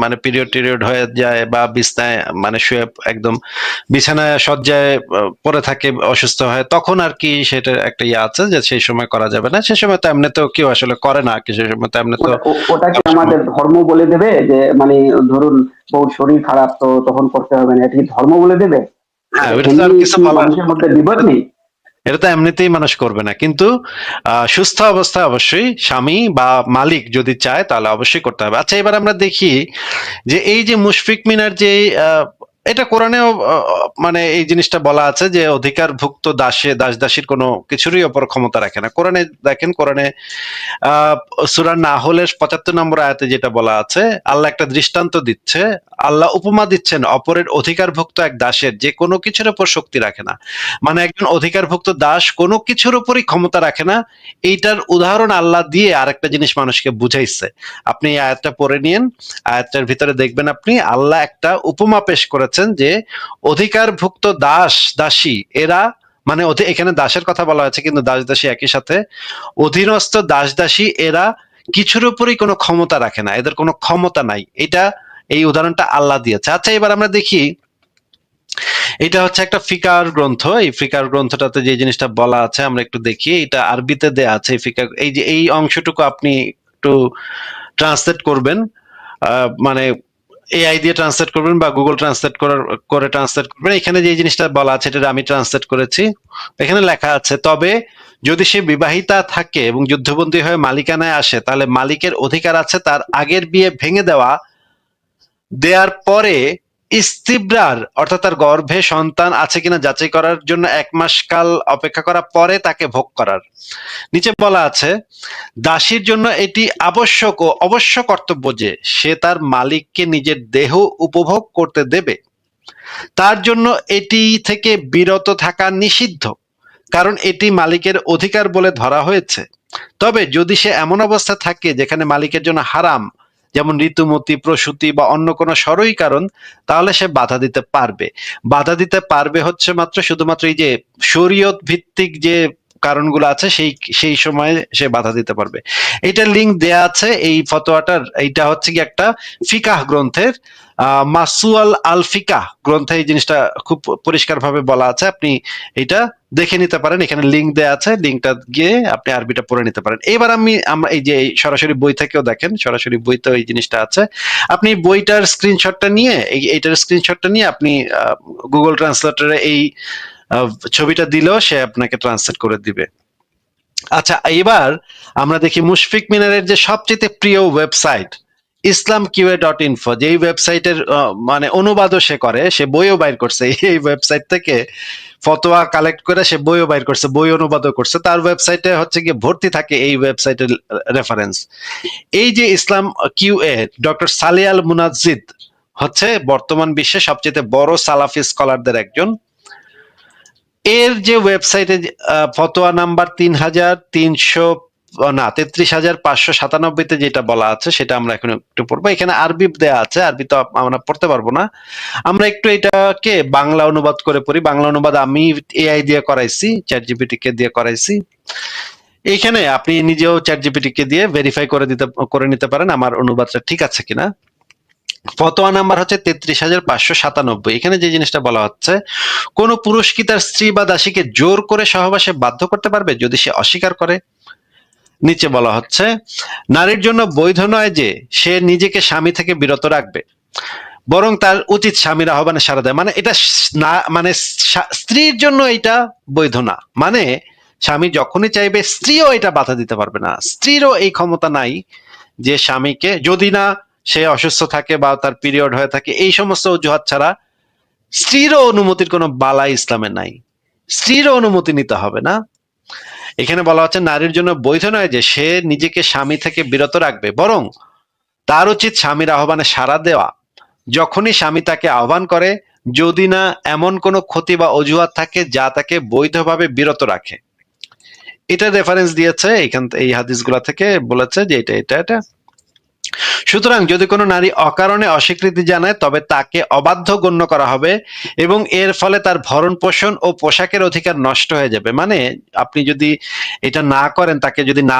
মানে পিরিয়ড হয়ে যায় বা বিছনায় মানে শুয়ে একদম বিছানায় শয্যায় পড়ে থাকে, অসুস্থ হয়, তখন আর কি সেটা একটা ইয়ে আছে যে সেই সময় করা যাবে না। সেই সময় তো এমনিতেও কেউ আসলে করে না, কি সেই সময় তো এমনিতেও ওটা কি আমাদের ধর্ম বলে দেবে যে মানে ধরুন বউর শরীর খারাপ তো তখন করতে হবে না, এটা কি ধর্ম বলে দেবে? হ্যাঁ, ওটা তো আর এমনি কিছু কি বলার, মানুষের মধ্যে বিবাদ নেই? এটা তো এমনিতেই মানুষ করবে না। কিন্তু সুস্থ অবস্থায় অবশ্যই স্বামী বা মালিক যদি চায় তাহলে অবশ্যই করতে হবে। আচ্ছা, এবার আমরা দেখি যে এই যে মুশফিক মিনার যে এটা কোরআনেও মানে এই জিনিসটা বলা আছে যে অধিকারভুক্ত দাস দাসীর কোনো কিছুরই ওপর ক্ষমতা রাখে না। কোরআনে দেখেন, কোরআনে সূরা নাহলের ৭৫ নম্বর আয়াতে যেটা বলা আছে, আল্লাহ একটা দৃষ্টান্ত দিচ্ছে, আল্লাহ উপমা দিচ্ছেন অপরের অধিকারভুক্ত এক দাসের যে কোনো কিছুর উপর শক্তি রাখে না। মানে একজন অধিকারভুক্ত দাস কোনো কিছুর উপরই ক্ষমতা রাখে না। এইটার উদাহরণ আল্লাহ দিয়ে আরেকটা জিনিস মানুষকে বুঝাইছে। আপনি এই আয়াতটা পড়ে নিন, আয়াতটার ভিতরে দেখবেন আপনি আল্লাহ একটা উপমা পেশ করেছেন যে অধিকারভুক্ত দাস দাসী এরা, মানে এখানে দাসের কথা বলা হয়েছে কিন্তু দাস দাসী একই সাথে, অধীনস্থ দাস দাসী এরা কিছুর উপরই কোনো ক্ষমতা রাখে না, এদের কোনো ক্ষমতা নাই। এটা এই উদাহরণটা আল্লাহ দিয়েছে। আচ্ছা, এবার আমরা দেখি, এটা হচ্ছে একটা ফিকার গ্রন্থ। এই ফিকার গ্রন্থটাতে যে জিনিসটা বলা আছে আমরা একটু দেখি। এটা আরবিতে দেয়া আছে। এই যে এই অংশটুকু আপনি একটু ট্রান্সলেট করবেন, মানে এআই দিয়ে ট্রান্সলেট করবেন বা গুগল ট্রান্সলেট করে ট্রান্সলেট করবেন। এখানে যে জিনিসটা বলা আছে এটা আমি ট্রান্সলেট করেছি। এখানে লেখা আছে, তবে যদি সে বিবাহিতা থাকে এবং যুদ্ধবন্দী হয়ে মালিকানায় আসে, তাহলে মালিকের অধিকার আছে তার আগের বিয়ে ভেঙে দেওয়ার পরে ইস্তিবরার অর্থাৎ তার গর্ভে সন্তান আছে কিনা যাচাই করার জন্য ১ মাস কাল অপেক্ষা করা পরে তাকে ভোগ করার। নিচে বলা আছে, দাসীর জন্য এটি আবশ্যক ও অবশ্য কর্তব্য যে সে তার মালিককে নিজের দেহ উপভোগ করতে দেবে। তার জন্য এটি থেকে বিরত থাকা নিষিদ্ধ, কারণ এটি মালিকের অধিকার বলে ধরা হয়েছে। তবে যদি সে এমন অবস্থা থাকে যেখানে মালিকের জন্য হারাম, যেমন ঋতুমতি, প্রসূতি বা অন্য কোনো সরই কারণ, তাহলে সে বাধা দিতে পারবে। বাধা দিতে পারবে হচ্ছে শুধুমাত্র এই যে শরীয়ত ভিত্তিক যে কারণগুলো আছে সেই সময়ে সে বাধা দিতে পারবে। এইটার লিঙ্ক দেয়া আছে এই ফতোয়াটার। এইটা হচ্ছে কি একটা ফিকাহ গ্রন্থের মাসুয়াল আল ফিকাহ গ্রন্থে এই জিনিসটা খুব পরিষ্কারভাবে বলা আছে। আপনি এটা দেখে নিতে পারেন, এখানে লিঙ্ক দেয়া আছে, লিঙ্কটা গিয়ে আপনি আরবিটা পড়ে নিতে পারেন। এবার আমরা এই যে সরাসরি বই থেকেও দেখেন, সরাসরি বইতেও এই জিনিসটা আছে। আপনি বইটার স্ক্রিনশটটা নিয়ে এইটার স্ক্রিনশটটা নিয়ে আপনি গুগল ট্রান্সলেটরে এই ছবিটা দিলেও সে আপনাকে ট্রান্সলেট করে দিবে। আচ্ছা, এবার আমরা দেখি মুশফিক মিনারের যে সবচেয়ে প্রিয় ওয়েবসাইট islamqa.info, যে ওয়েবসাইটের মানে অনুবাদও সে করে, সে বইও বাইর করছে এই ওয়েবসাইট থেকে, ফতোয়া কালেক্ট করে সে বইও বাইর করছে, বই অনুবাদও করছে। তার ওয়েবসাইটে হচ্ছে গিয়ে ভর্তি থাকে এই ওয়েবসাইটের রেফারেন্স। এই যে ইসলাম কিউএ, ডক্টর সালে আল মুনাজ্জিদ হচ্ছে বর্তমান বিশ্বে সবচেয়ে বড় সালাফি স্কলারদের একজন। এর যে ওয়েবসাইটে ফতোয়া নাম্বার 33,597 যেটা বলা আছে সেটা আমরা এখন একটু পড়বো। এখানে আরবি দেয়া আছে, আরবি তো আমরা পড়তে পারবো না, আমরা একটু এটাকে বাংলা অনুবাদ করে পড়ি। বাংলা অনুবাদ আমি এআই দিয়ে করাইছি, চ্যাট জিপিটি কে দিয়ে করাইছি। এইখানে আপনি নিজেও চ্যাট জিপিটি কে দিয়ে ভেরিফাই করে নিতে পারেন আমার অনুবাদটা ঠিক আছে কিনা। ফতোয়া নাম্বার হচ্ছে ৩৩,৫৯৭। এখানে যে জিনিসটা বলা হচ্ছে, কোন পুরুষ কি তার স্ত্রী বা দাসীকে জোর করে সহবাসে বাধ্য করতে পারবে যদি সে অস্বীকার করে? নিচে বলা হচ্ছে, নারীর জন্য বৈধ নয় যে সে নিজেকে স্বামী থেকে বিরত রাখবে, বরং তার উচিত স্বামীর আহ্বানে সাড়া দেয়। মানে এটা না, মানে স্ত্রীর জন্য এটা বৈধ না, মানে স্বামী যখনই চাইবে স্ত্রীও এটা বাধা দিতে পারবে না। স্ত্রীরও এই ক্ষমতা নাই যে স্বামীকে, যদি না সে অসুস্থ থাকে বা তার পিরিয়ড হয়ে থাকে, এই সমস্ত অজুহাত ছাড়া স্ত্রীরও অনুমতির কোনো বালা ইসলামে নাই, স্ত্রীরও অনুমতি নিতে হবে না। এখানে বলা হচ্ছে নারীর জন্য বৈধ নয় যে সে নিজেকে স্বামী থেকে বিরত রাখবে, বরং তার উচিত স্বামীর আহ্বানে সাড়া দেওয়া যখনই স্বামী তাকে আহ্বান করে, যদি না এমন কোনো ক্ষতি বা অজুহাত থাকে যা তাকে বৈধভাবে বিরত রাখে। এটা রেফারেন্স দিয়েছে এই হাদিসগুলা থেকে, বলেছে যে এটা। সুতরাং যদি কোনো নারী অকারণে অস্বীকৃতি জানায় তবে তাকে অবাধ্য গণ্য করা হবে এবং এর ফলে তার ভরণ পোষণ ও পোশাকের অধিকার নষ্ট হয়ে যাবে। মানে আপনি যদি এটা না করেন, তাকে যদি না,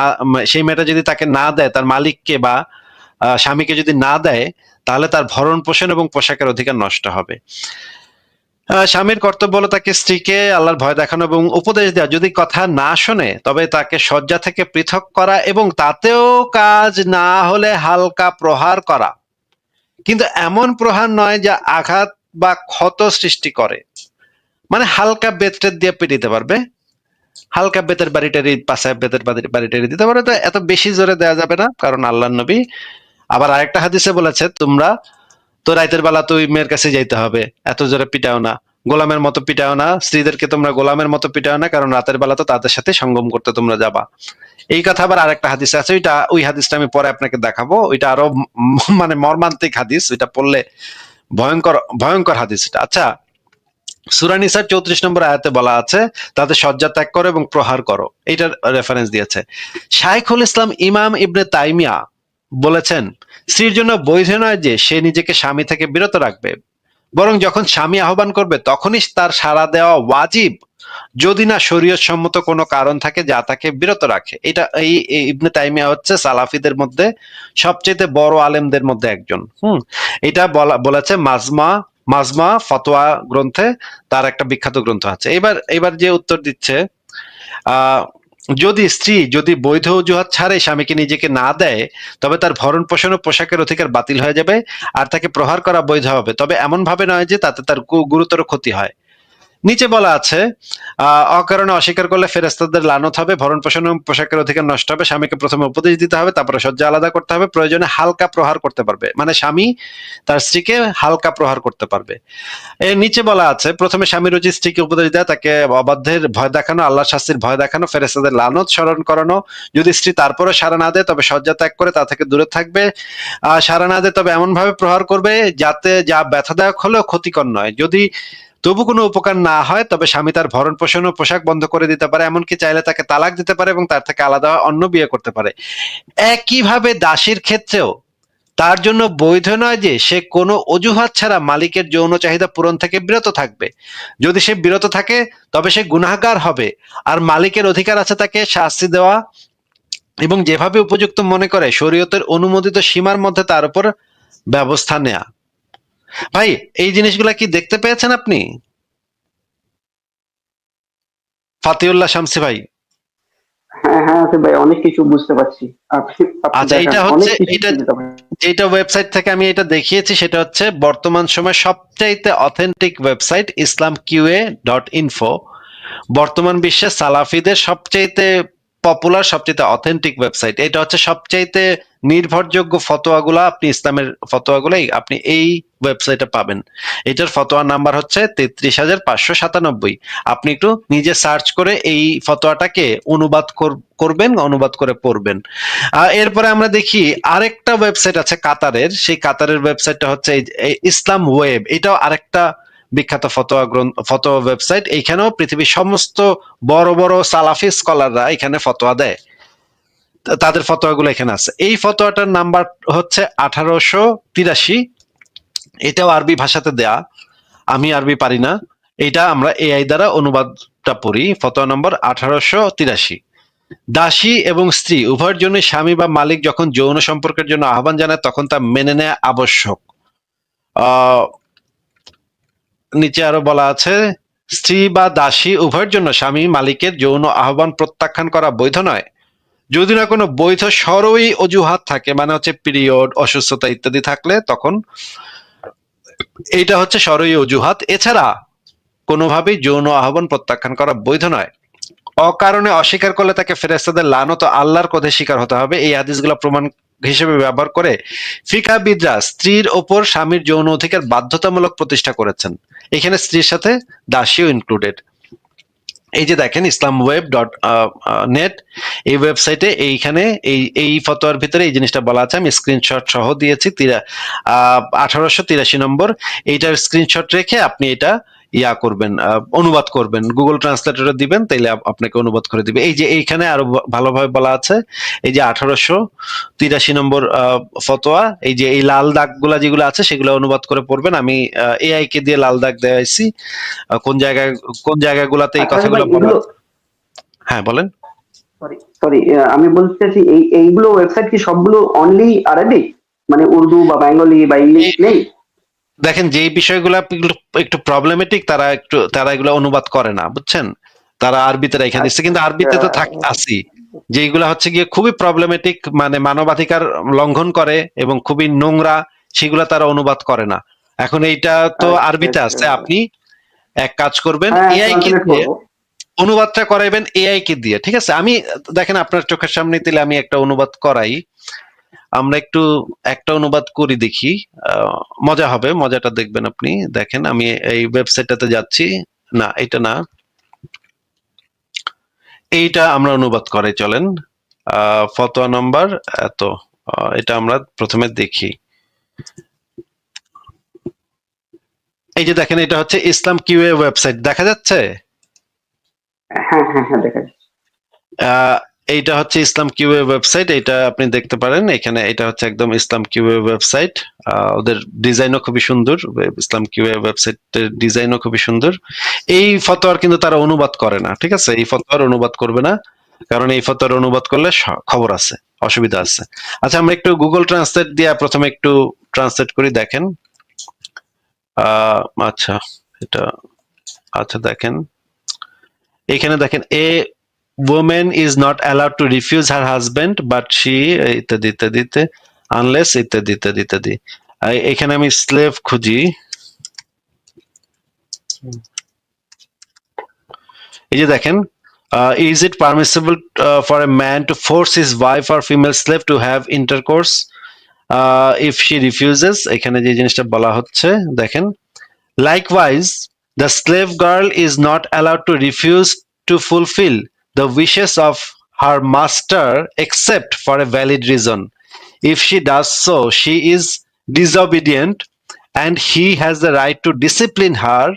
সেই মেয়েটা যদি তাকে না দেয়, তার মালিককে বা স্বামীকে যদি না দেয়, তাহলে তার ভরণ পোষণ এবং পোশাকের অধিকার নষ্ট হবে। স্বামীর কর্তব্য হলো তাকে স্ত্রীকে আল্লাহর ভয় দেখানো এবং উপদেশ দেওয়া। যদি কথা না শোনে তবে তাকে শয্যা থেকে পৃথক করা এবং তাতেও কাজ না হলে হালকা প্রহার করা, কিন্তু এমন প্রহার নয় যা আঘাত বা ক্ষত সৃষ্টি করে। মানে হালকা বেত দিয়ে পিটিতে পারবে, হালকা বেতের বাড়িটারি, পাশে বেতের বাড়িটারি দিতে পারে, তো এত বেশি জোরে দেওয়া যাবে না, কারণ আল্লাহর নবী আবার আরেকটা হাদিসে বলেছে, তোমরা তো রাতের বেলা তুই মেয়ের কাছে যাইতে হবে, এত জোরে পিটাও না, গোলামের মতো পিটাও না, স্ত্রীদেরকে তোমরা গোলামের মতো পিটাও না, কারণ রাতের বেলা তো তাদের সাথে সঙ্গম করতে তোমরা যাবা। এই কথা আবার আরেকটা হাদিস আছে, ওই হাদিসটা আমি পরে আপনাকে দেখাবো, ওইটা আরো মানে মর্মান্তিক হাদিস, ওইটা পড়লে ভয়ঙ্কর ভয়ঙ্কর হাদিস এটা। আচ্ছা, সূরা নিসার 34 নম্বর আয়াতে বলা আছে তাদের শয্যা ত্যাগ করো এবং প্রহার করো, এইটার রেফারেন্স দিয়েছে। শাইখুল ইসলাম ইমাম ইবনে তাইমিয়া বলেছেন, স্ত্রীর জন্য বৈধ নয় যে সে নিজেকে স্বামী থেকে বিরত রাখবে, বরং যখন স্বামী আহ্বান করবে তখনই তার সাড়া দেওয়া ওয়াজিব, যদি না শরীয়ত সম্মত কোনো কারণ থাকে যা তাকে বিরত রাখে। এটা এই ইবনে তাইমিয়া হচ্ছে সালাফিদের মধ্যে সবচেয়ে বড় আলেমদের মধ্যে একজন। এটা বলেছে মাজমা ফতোয়া গ্রন্থে, তার একটা বিখ্যাত গ্রন্থ আছে। এবার যে উত্তর দিচ্ছে, যদি বৈধ অজুহাত ছাড়ে স্বামীকে নিজেকে না দেয় তবে তার ভরণ পোষণ ও পোশাকের অধিকার বাতিল হয়ে যাবে আর তাকে প্রহার করা বৈধ হবে, তবে এমন ভাবে নয় যে তাতে তার গুরুতর ক্ষতি হয়। নিচে বলা আছে, অকারণে অস্বীকার করলে ফেরেশতাদের লানত হবে, ভরণ পোষণ এবং পোশাকের অধিকার নষ্ট হবে, স্বামীকে প্রথমে উপদেশ দিতে হবে, তারপরে শয্যা আলাদা করতে হবে, প্রয়োজনে হালকা প্রহার করতে পারবে, মানে স্বামী তার স্ত্রীকে হালকা প্রহার করতে পারবে। এর নিচে বলা আছে, প্রথমে স্বামীর উচিত স্ত্রীকে উপদেশ দেয়, তাকে অবাধ্যের ভয় দেখানো, আল্লাহর শাস্তির ভয় দেখানো, ফেরেশতাদের লানত স্মরণ করানো। যদি স্ত্রী তারপরে সাড়া না দেয় তবে শয্যা ত্যাগ করে তা থেকে দূরে থাকবে। সাড়া না দেয় তবে এমন ভাবে প্রহার করবে যাতে যা ব্যথাদায়ক হলেও ক্ষতিকর নয়। যদি তবু কোনো উপকার না হয় তবে স্বামী তার ভরণ পোষণ ও পোশাক বন্ধ করে দিতে পারে, এমনকি চাইলে তাকে তালাক দিতে পারে এবং তার থেকে আলাদা অন্য বিয়ে করতে পারে। একইভাবে দাসীর ক্ষেত্রেও তার জন্য বৈধ নয় যে সে কোনো অজুহাত ছাড়া মালিকের যৌন চাহিদা পূরণ থেকে বিরত থাকবে। যদি সে বিরত থাকে তবে সে গুনাহগার হবে, আর মালিকের অধিকার আছে তাকে শাস্তি দেওয়া এবং যেভাবে উপযুক্ত মনে করে শরীয়তের অনুমোদিত সীমার মধ্যে তার উপর ব্যবস্থা নেয়া। ভাই, এই জিনিসগুলা কি দেখতে পেয়েছেন আপনি? ফাতিউল্লাহ শামসী ভাই। হ্যাঁ আসিফ ভাই, অনেক কিছু বুঝতে পারছি। আপনি আচ্ছা, দেখান, এটা অনেক হচ্ছে কিছু এটা বুঝতে পারছি। যেটা ওয়েবসাইট থেকে আমি এটা দেখিয়েছি সেটা হচ্ছে বর্তমান সময় সবচাইতে অথেন্টিক ওয়েবসাইট islamqa.info, বর্তমান বিশ্বে সালাফিদের সবচাইতে পপুলার, সবচাইতে অথেন্টিক ওয়েবসাইট। এটা হচ্ছে সবচাইতে নির্ভরযোগ্য ফতোয়াগুলা, আপনি ইসলামের ফতোয়াগুলাই আপনি এই ওয়েবসাইটে পাবেন। এটার ফতোয়া নাম্বার হচ্ছে ৩৩,৫৯৭। আপনি একটু নিজে সার্চ করে এই ফতোয়াটাকে অনুবাদ করবেন, অনুবাদ করে পড়বেন। এরপরে আমরা দেখি আরেকটা ওয়েবসাইট আছে কাতারের, সেই কাতারের ওয়েবসাইটটা হচ্ছে এই ইসলাম ওয়েব। এটাও আরেকটা বিখ্যাত ফতোয়া ওয়েবসাইট। এইখানেও পৃথিবীর সমস্ত বড় বড় সালাফি স্কলাররা এখানে ফতোয়া দেয়, তাদের ফতোয়াগুলো এখানে আছে। এই ফতোয়াটার নাম্বার হচ্ছে 1883। এটাও আরবি ভাষাতে দেয়া, আমি আরবি পারি না, এটা আমরা এআই দ্বারা অনুবাদটা পড়ি। ফতোয়া নম্বর 1883। দাসী এবং স্ত্রী উভয়ের জন্য স্বামী বা মালিক যখন যৌন সম্পর্কের জন্য আহ্বান জানায় তখন তা মেনে নেওয়া আবশ্যক। আহ নিচে আরো বলা আছে, স্ত্রী বা দাসী উভয়ের জন্য স্বামী মালিকের যৌন আহ্বান প্রত্যাখ্যান করা বৈধ নয় যদি না কোনো বৈধ সরই অজুহাত থাকে, মানে হচ্ছে পিরিয়ড, অসুস্থতা ইত্যাদি থাকলে তখন এইটা হচ্ছে সরই অজুহাত। এছাড়া কোনোভাবেই যৌন আহ্বান প্রত্যাখ্যান করা বৈধ নয়। অকারণে অস্বীকার করলে তাকে ফেরেশতাদের লানত ও আল্লাহর ক্রোধের শিকার হতে হবে। এই হাদিসগুলো প্রমাণ হিসেবে ব্যবহার করে ফিকহাবিদরা স্ত্রীর ওপর স্বামীর যৌন অধিকার বাধ্যতামূলক প্রতিষ্ঠা করেছেন। এখানে স্ত্রীর সাথে দাসীও ইনক্লুডেড। এই যে দেখেন islamweb.net, এই ওয়েবসাইটে এইখানে এই ফতোয়ার ভিতরে এই জিনিসটা বলা আছে। আমি স্ক্রিনশট সহ দিয়েছি 1883 নম্বর। এইটার স্ক্রিনশট রেখে আপনি এটা করবেন, অনুবাদ করবেন, গুগল ট্রান্সলেটরে দিবেন, তাইলে আপনাকে অনুবাদ করে দিবে। এই যে এইখানে আরো ভালোভাবে বলা আছে, এই যে 1883 নম্বর ফতোয়া, এই যে এই লাল দাগগুলা যেগুলো আছে সেগুলো অনুবাদ করে পড়বেন। আমি এআই কে দিয়ে লাল দাগ দেওয়াইছি কোন জায়গাগুলোতে এই কথাগুলো বলা। হ্যাঁ বলেন। সরি, আমি বলতে চাইছি এইগুলো ওয়েবসাইট কি সবগুলো অনলি আরবিক, মানে উর্দু বা বেঙ্গলি বা ইংলিশ নেই? দেখেন, যেই বিষয়গুলো একটু প্রবলেমেটিক তারা এগুলো অনুবাদ করে না, বুঝছেন, তারা আরবিতে রেখে দিচ্ছে। কিন্তু আরবিতে তো আছি, যেগুলা হচ্ছে গিয়ে খুবই প্রবলেমেটিক, মানে মানবাধিকার লঙ্ঘন করে এবং খুবই নোংরা, সেগুলা তারা অনুবাদ করে না। এখন এইটা তো আরবিতে আছে, আপনি এক কাজ করবেন, এআই কে দিয়ে অনুবাদটা করাইবেন, এআই কে দিয়ে, ঠিক আছে? আমি দেখেন আপনার চোখের সামনে দিলে আমি একটা অনুবাদ করাই, আমরা একটু একটা অনুবাদ করি, দেখি, মজা হবে, মজাটা দেখবেন আপনি। দেখেন আমি এই ওয়েবসাইটটাতে যাচ্ছি, না এটা না, এইটা আমরা অনুবাদ করাই, চলেন। ফতোয়া নাম্বার এত, এটা আমরা প্রথমে দেখি। এই যে দেখেন, এটা হচ্ছে ইসলাম কিউএ ওয়েবসাইট, দেখা যাচ্ছে? হ্যাঁ হ্যাঁ হ্যাঁ, দেখা যাচ্ছে। এইটা হচ্ছে ইসলাম কিউএ ওয়েবসাইট, এটা আপনি দেখতে পারেন এখানে। এটা হচ্ছে একদম ইসলাম কিউএ ওয়েবসাইট, ওদের ডিজাইনও খুবই সুন্দর, ইসলাম কিউএ ওয়েবসাইটের ডিজাইনও খুবই সুন্দর। এই ফতোয়ার কিন্তু তারা অনুবাদ করে না, ঠিক আছে? এই ফতোয়ার অনুবাদ করবে না, কারণ এই ফতোয়ার অনুবাদ করলে খবর আছে, অসুবিধা আছে। আচ্ছা, আমরা একটু গুগল ট্রান্সলেট দিয়ে প্রথমে একটু ট্রান্সলেট করি, দেখেন। আচ্ছা, এটা, আচ্ছা দেখেন, এখানে দেখেন, woman is not allowed to refuse her husband but she ইত্যাদি ইত্যাদি unless ইত্যাদি ইত্যাদি ইত্যাদি। এখানে আমি স্লেভ খুঁজি, এই যে দেখেন, is it permissible for a man to force his wife or female slave to have intercourse if she refuses? এখানে যে জিনিসটা বলা হচ্ছে দেখেন, likewise the slave girl is not allowed to refuse to fulfill the wishes of her master except for a valid reason. If she does so, she is disobedient and he has the right to discipline her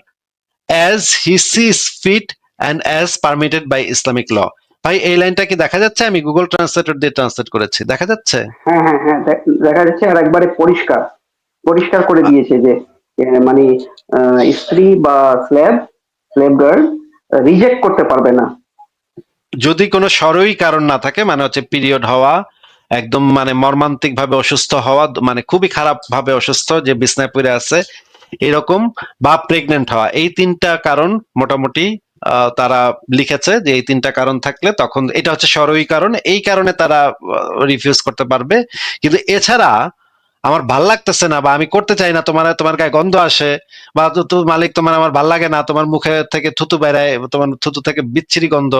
as he sees fit and as permitted by Islamic law. ভাই, এই লাইনটা কি দেখা যাচ্ছে? আমি Google translator দিয়ে translate করেছি, দেখা যাচ্ছে? হ্যাঁ হ্যাঁ হ্যাঁ, দেখা যাচ্ছে। আর একবারে পরিষ্কার করে দিয়েছে যে মানে স্ত্রী বা স্লেভ গার্ল রিজেক্ট করতে পারবে না যদি কোনো সরই কারণ না থাকে, মানে হচ্ছে পিরিয়ড হওয়া, একদম মানে মর্মান্তিক ভাবে অসুস্থ হওয়া, মানে খুবই খারাপ ভাবে অসুস্থ, যে বিছনায় পড়ে আছে এরকম, বা প্রেগনেন্ট হওয়া, এই তিনটা কারণ মোটামুটি তারা লিখেছে যে এই তিনটা কারণ থাকলে তখন এটা হচ্ছে সরই কারণ, এই কারণে তারা রিফিউজ করতে পারবে। কিন্তু এছাড়া আমার ভাল লাগতেছে না, বা আমি করতে চাই না, তোমার গায়ে গন্ধ আসে, বা মালিক তোমার আমার ভাল লাগে না, তোমার মুখে থেকে থুতু বেড়ায়, তোমার থুতু থেকে বিচ্ছিরি গন্ধ,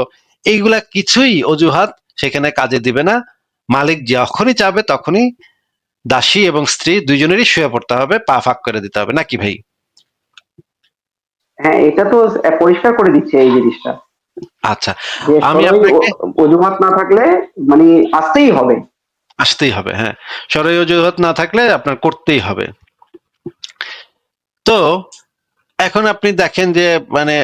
এইগুলা কিছুই অজুহাত সেখানে কাজে দিবে না। মালিক যখনই চাবে তখনই দাসী এবং স্ত্রী দুইজনেরই শুয়ে পড়তে হবে, পা ফাঁক করে দিতে হবে, নাকি ভাই? হ্যাঁ, এটা তো পরিষ্কার করে দিচ্ছে এই জিনিসটা। আচ্ছা, যে আমি আপনাকে অজুহাত না থাকলে মানে আসতেই হবে। হ্যাঁ, সরই অজুহাত না থাকলে আপনার করতেই হবে। তো এখন আপনি দেখেন যে মানে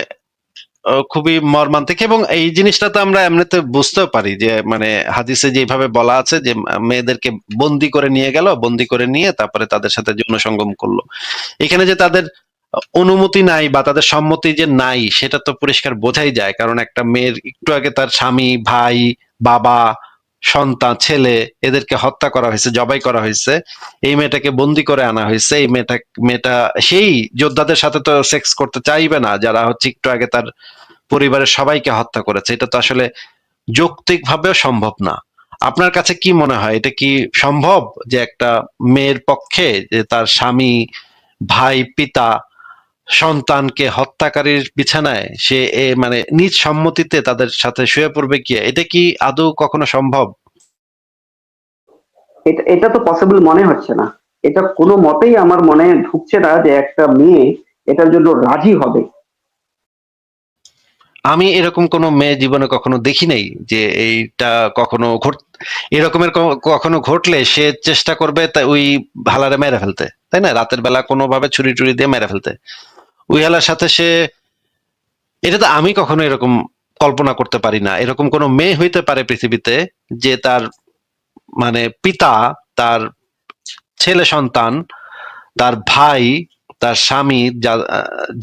খুবই মর্মান্তিক, এবং এই জিনিসটা তো আমরা এমনিতে বুঝতেও পারি যে মানে হাদিসে যেভাবে বলা আছে যে মেয়েদেরকে বন্দি করে নিয়ে গেল, বন্দি করে নিয়ে তারপরে তাদের সাথে যৌন সঙ্গম করলো। এখানে যে তাদের অনুমতি নাই বা তাদের সম্মতি যে নাই সেটা তো পরিষ্কার বোঝাই যায়, কারণ একটা মেয়ের একটু আগে তার স্বামী, ভাই, বাবা, সন্তান, ছেলে এদেরকে হত্যা করা হয়েছে, জবাই করা হয়েছে, এই মেয়েটাকে বন্দি করে আনা হয়েছে। এই মেয়েটা সেই যোদ্ধাদের সাথে তো সেক্স করতে চাইবে না যারা হচ্ছে একটু আগে তার পরিবারের সবাইকে হত্যা করেছে। এটা তো আসলে যৌক্তিক ভাবেও সম্ভব না। আপনার কাছে কি মনে হয়, এটা কি সম্ভব যে একটা মেয়ের পক্ষে যে তার স্বামী, ভাই, পিতা, সন্তানকে হত্যাকারীর বিছানায় সে মানে নিজ সম্মতিতে তাদের সাথে শুয়ে পড়বে কি? এটা কি আদৌ কখনো সম্ভব? এটা এটা তো পসিবল মনে হচ্ছে না। এটা কোনো মতেই আমার মনে ঢুকছে না যে একটা মেয়ে এটার জন্য রাজি হবে। আমি এরকম কোনো মেয়ে জীবনে কখনো দেখি নাই যে এইটা কখনো এরকমের কখনো ঘটলে সে চেষ্টা করবে তা ওই হালারে মেরে ফেলতে, তাই না? রাতের বেলা কোনোভাবে ছুরি টুরি দিয়ে মেরে ফেলতে ওই হালার সাথে সে, এটা তো আমি কখনো এরকম কল্পনা করতে পারি না। এরকম কোনো মেয়ে হইতে পারে পৃথিবীতে যে তার মানে পিতা, তার ছেলে সন্তান, তার ভাই, তার স্বামী,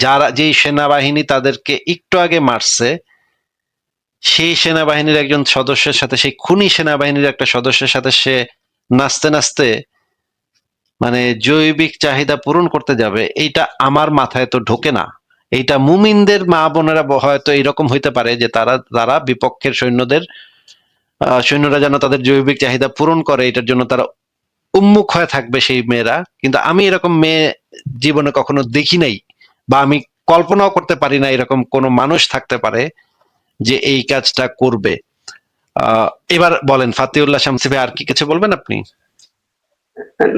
যারা যেই সেনাবাহিনী তাদেরকে একটু আগে মারছে, সেই সেনাবাহিনীর একজন সদস্যের সাথে, সেই খুনি সেনাবাহিনীর একটা সদস্যের সাথে সে নাচতে নাচতে মানে জৈবিক চাহিদা পূরণ করতে যাবে, এইটা আমার মাথায় তো ঢোকে না। এইটা মুমিনদের মা বোনেরা হয়তো এরকম হইতে পারে যে তারা বিপক্ষের সৈন্যরা যেন তাদের জৈবিক চাহিদা পূরণ করে, এটার জন্য তারা উন্মুখ হয়ে থাকবে সেই মেয়েরা। কিন্তু আমি এরকম মেয়ে জীবনে কখনো দেখি নাই, বা আমি কল্পনাও করতে পারি না এরকম কোনো মানুষ থাকতে পারে যে এই কাজটা করবে। এবার বলেন ফাতিউল্লাহ শামসী ভাই, আর কি কিছু বলবেন আপনি?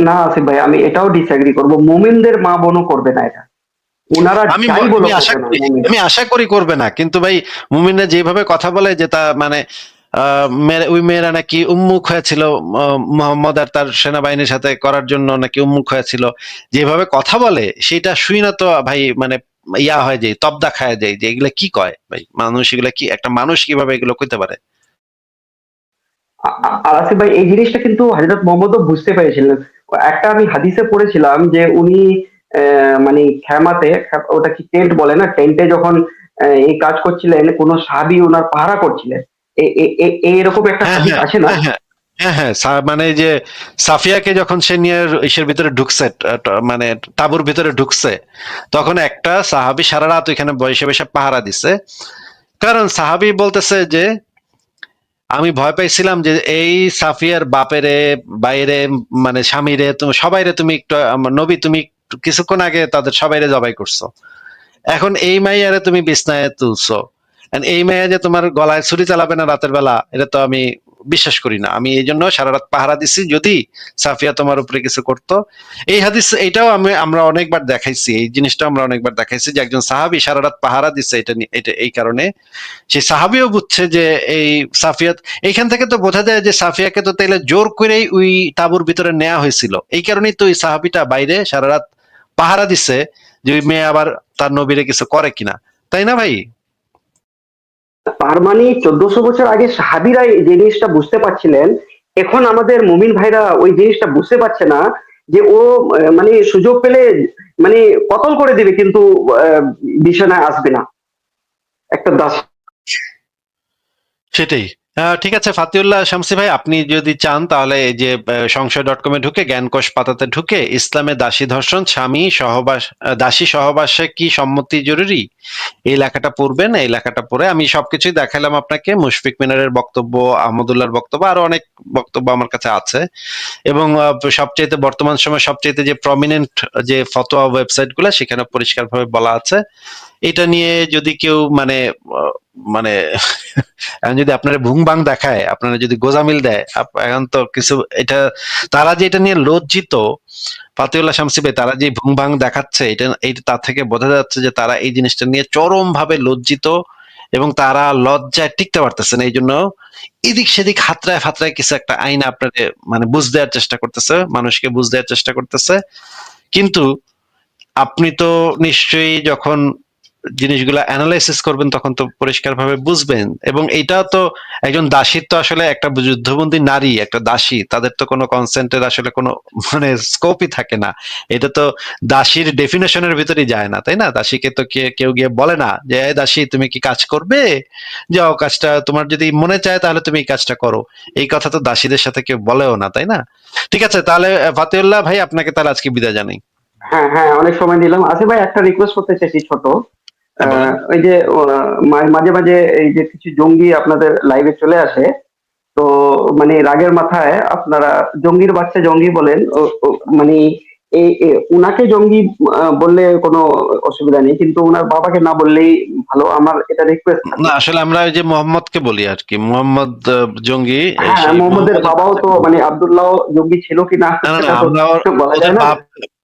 না আসিফ ভাই, আমি এটাও ডিসএগ্রি করব, মুমিনদের মা বোনও করবে না এটা। উনারা যাই বলো না মুমিন। আমি আশা করি করবে না, কিন্তু ভাই মুমিনরা যেভাবে কথা বলে যে তা মানে ওই মেয়েরা নাকি উন্মুখ হয়েছিল মোহাম্মদ আর তার সেনাবাহিনীর সাথে করার জন্য, নাকি উন্মুখ হয়েছিল, যেভাবে কথা বলে সেটা শুই না তো ভাই মানে ইয়া হয়ে যায়, তবদা খায় যায় যে এগুলা কি কয় ভাই মানুষ, এগুলা কি, একটা মানুষ কিভাবে এগুলো কইতে পারে? আর আসিফ ভাই, এই জিনিসটা কিন্তু হযরত মুহাম্মদও বুঝতে পেরেছিলেন। একটা আমি হাদিসে পড়েছিলাম যে উনি মানে খেমাতে, ওটা কি টেন্ট বলে না, টেন্টে যখন এই কাজ করছিলেন, কোন সাহাবী ওনার পাহারা করছিলেন। এরকম একটা হ্যাঁ হাদিস হ্যাঁ আছে না? হ্যাঁ হ্যাঁ হ্যাঁ হ্যাঁ মানে যে সাফিয়াকে যখন সে নিয়ে ইসের ভিতরে ঢুকছে, মানে তাঁবুর ভিতরে ঢুকছে, তখন একটা সাহাবী সারা রাত ওইখানে বসে বসে পাহারা দিছে। কারণ সাহাবী বলতেছে যে আমি ভয় পাইছিলাম যে এই সাফিয়ার বাপেরে, বাইরে, মানে স্বামীরে, তুমি সবাইরে, তুমি একটু নবী তুমি কিছুক্ষণ আগে তাদের সবাইরে জবাই করছো, এখন এই মাইয়ারে তুমি বিছনায় তুলছো, and এই মাইয়া যে তোমার গলায় ছুরি চালাবে না রাতের বেলা, এটা তো আমি বিশ্বাস করি না। আমি এই জন্য সারা রাত পাহারা দিছি, যদি সাফিয়া তোমার উপরে কিছু করতো। এই হাদিস এইটাও আমরা অনেকবার দেখাইছি, এই জিনিসটা আমরা অনেকবার দেখাইছি যে একজন সাহাবী সারা রাত পাহারা দিচ্ছে, এটা এই কারণে সেই সাহাবিও বুঝছে যে এই সাফিয়া, এইখান থেকে তো বোঝা যায় যে সাফিয়াকে তো তাইলে জোর করেই ওই তাঁবুর ভিতরে নেওয়া হয়েছিল। এই কারণেই তো ওই সাহাবিটা বাইরে সারা রাত পাহারা দিচ্ছে যে ওই মেয়ে আবার তার নবীরে কিছু করে কিনা, তাই না ভাই? তার মানে 1400 বছর আগে সাহাবীরা এই জিনিসটা বুঝতে পারছিলেন। এখন আমাদের মুমিন ভাইরা ওই জিনিসটা বুঝতে পারছে না যে ও মানে সুযোগ পেলে মানে কতল করে দিবে, কিন্তু বিছানায় আসবে না একটা দাস। সেটাই। ঠিক আছে ফাতিউল্লাহ শামসী ভাই, আপনি যদি চান তাহলে এই যে সংশয়.com-এ ঢুকে, জ্ঞানকোষ পাতাতে ঢুকে ইসলামে দাসী ধর্ষণ, স্বামী সহবাস, দাসী সহবাসে কি সম্মতি জরুরি, এই লেখাটা পড়বেন। এই লেখাটা পড়ে আমি সবকিছুই দেখালাম আপনাকে, মুশফিক মিনারের বক্তব্য, আহমদুল্লাহর বক্তব্য, আরো অনেক বক্তব্য আমার কাছে আছে। এবং সবচাইতে বর্তমান সময়ে সবচাইতে যে প্রমিনেন্ট যে ফতোয়া ওয়েবসাইট গুলা, সেখানে পরিষ্কারভাবে বলা আছে। এটা নিয়ে যদি কেউ মানে মানে এখন যদি আপনারা ভুং ভাং দেখায়, আপনারা যদি গোজামিল দেয়, এখন তো কিছু এটা, তারা যে এটা নিয়ে লজ্জিত, ফাতিউল্লাহ শামসী ভাই, তারা যে ভুং ভাং দেখাচ্ছে, এটা তার থেকে বোঝা যাচ্ছে যে তারা এই জিনিসটা নিয়ে চরম ভাবে লজ্জিত, এবং তারা লজ্জায় টিকতে পারতেছে না। এই জন্য এদিক সেদিক হাতড়ায় ফাতরায় কিছু একটা আইন আপনাদের মানে বুঝ দেওয়ার চেষ্টা করতেছে, মানুষকে বুঝ দেওয়ার চেষ্টা করতেছে। কিন্তু আপনি তো নিশ্চয়ই যখন জিনিসগুলা অ্যানালাইসিস করবেন তখন তো পরিষ্কারভাবে বুঝবেন। এবং এটা তো একজন দাসীর তো আসলে একটা যুদ্ধবন্দী নারী, একটা দাসী, তাদের তো কোনো কনসেন্টের আসলে কোনো মানে স্কোপই থাকে না। এটা তো দাসীর ডেফিনেশনের ভিতরেই যায় না, তাই না? দাসীকে তো কেউ গিয়ে বলে না যে এই দাসী তুমি কি কাজ করবে, যাও কাজটা তোমার যদি মনে চায় তাহলে তুমি এই কাজটা করো। এই কথা তো দাসীদের সাথে কেউ বলেও না, তাই না? ঠিক আছে, তাহলে ফাতিউল্লাহ ভাই আপনাকে তাহলে আজকে বিদায় জানাই। হ্যাঁ হ্যাঁ, অনেক সময় দিলাম। আসিফ ভাই, একটা রিকোয়েস্ট করতে চাইছি ছোট। হ্যাঁ, বলেন। ওই যে মাঝে মাঝে এই যে কিছু জঙ্গি আপনাদের লাইভে চলে আসে, তো মানে রাগের মাথায় আপনারা জঙ্গির বাচ্চা জঙ্গি বলেন, মানে উনাকে জঙ্গি বললে কোনো অসুবিধা নেই, কিন্তু উনার বাবাকে না বললেই ভালো, আমার এটা রিকোয়েস্ট না থাকবে। আসলে আমরা ওই যে মোহাম্মদকে বলি আর কি, মোহাম্মদ জঙ্গি, হ্যাঁ, সেই মোহাম্মদের মোহাম্মদের বাবাও তো বাচ্চাকে বলি। মানে আব্দুল্লাহ জঙ্গি ছিল কিনা না না না, সেটা তো আমরা বলা ওদের যায় না। বাপ,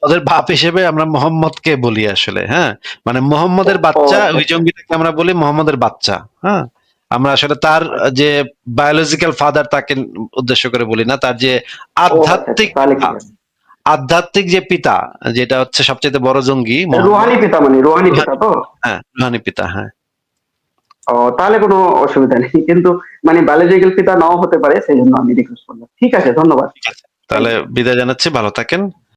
ওদের বাপ হিসেবে আমরা মোহাম্মদকে বলি আসলে। হ্যাঁ, মানে ও মোহাম্মদের ও, বাচ্চা, আচ্ছা ওই আচ্ছা। জঙ্গিটাকে আমরা বলি মোহাম্মদের বাচ্চা। হ্যাঁ, আমরা আসলে তার যে বায়োলজিক্যাল ফাদার তাকে উদ্দেশ্য করে বলি না, তার যে ও আচ্ছা আচ্ছা, আধ্যাত্মিক তাহলে পিতা, ঠিক আছে। আধ্যাত্মিক যে পিতা, যেটা হচ্ছে সবচেয়ে বড় জঙ্গি রুহানি মোহাম্মদ। পিতা, মানে রুহানি পিতা রুহানি, তো। হ্যাঁ রুহানি পিতা, হ্যাঁ। ও, তাহলে কোনো অসুবিধা নেই, কিন্তু মানে বায়োলজিক্যাল পিতা নাও হতে পারে, সেই জন্য আমি রিকোয়েস্ট করলাম। ঠিক আছে, ধন্যবাদ। ঠিক আছে, তাহলে থ্যাংক ইউ। বিদায় জানাচ্ছি, ভালো থাকেন।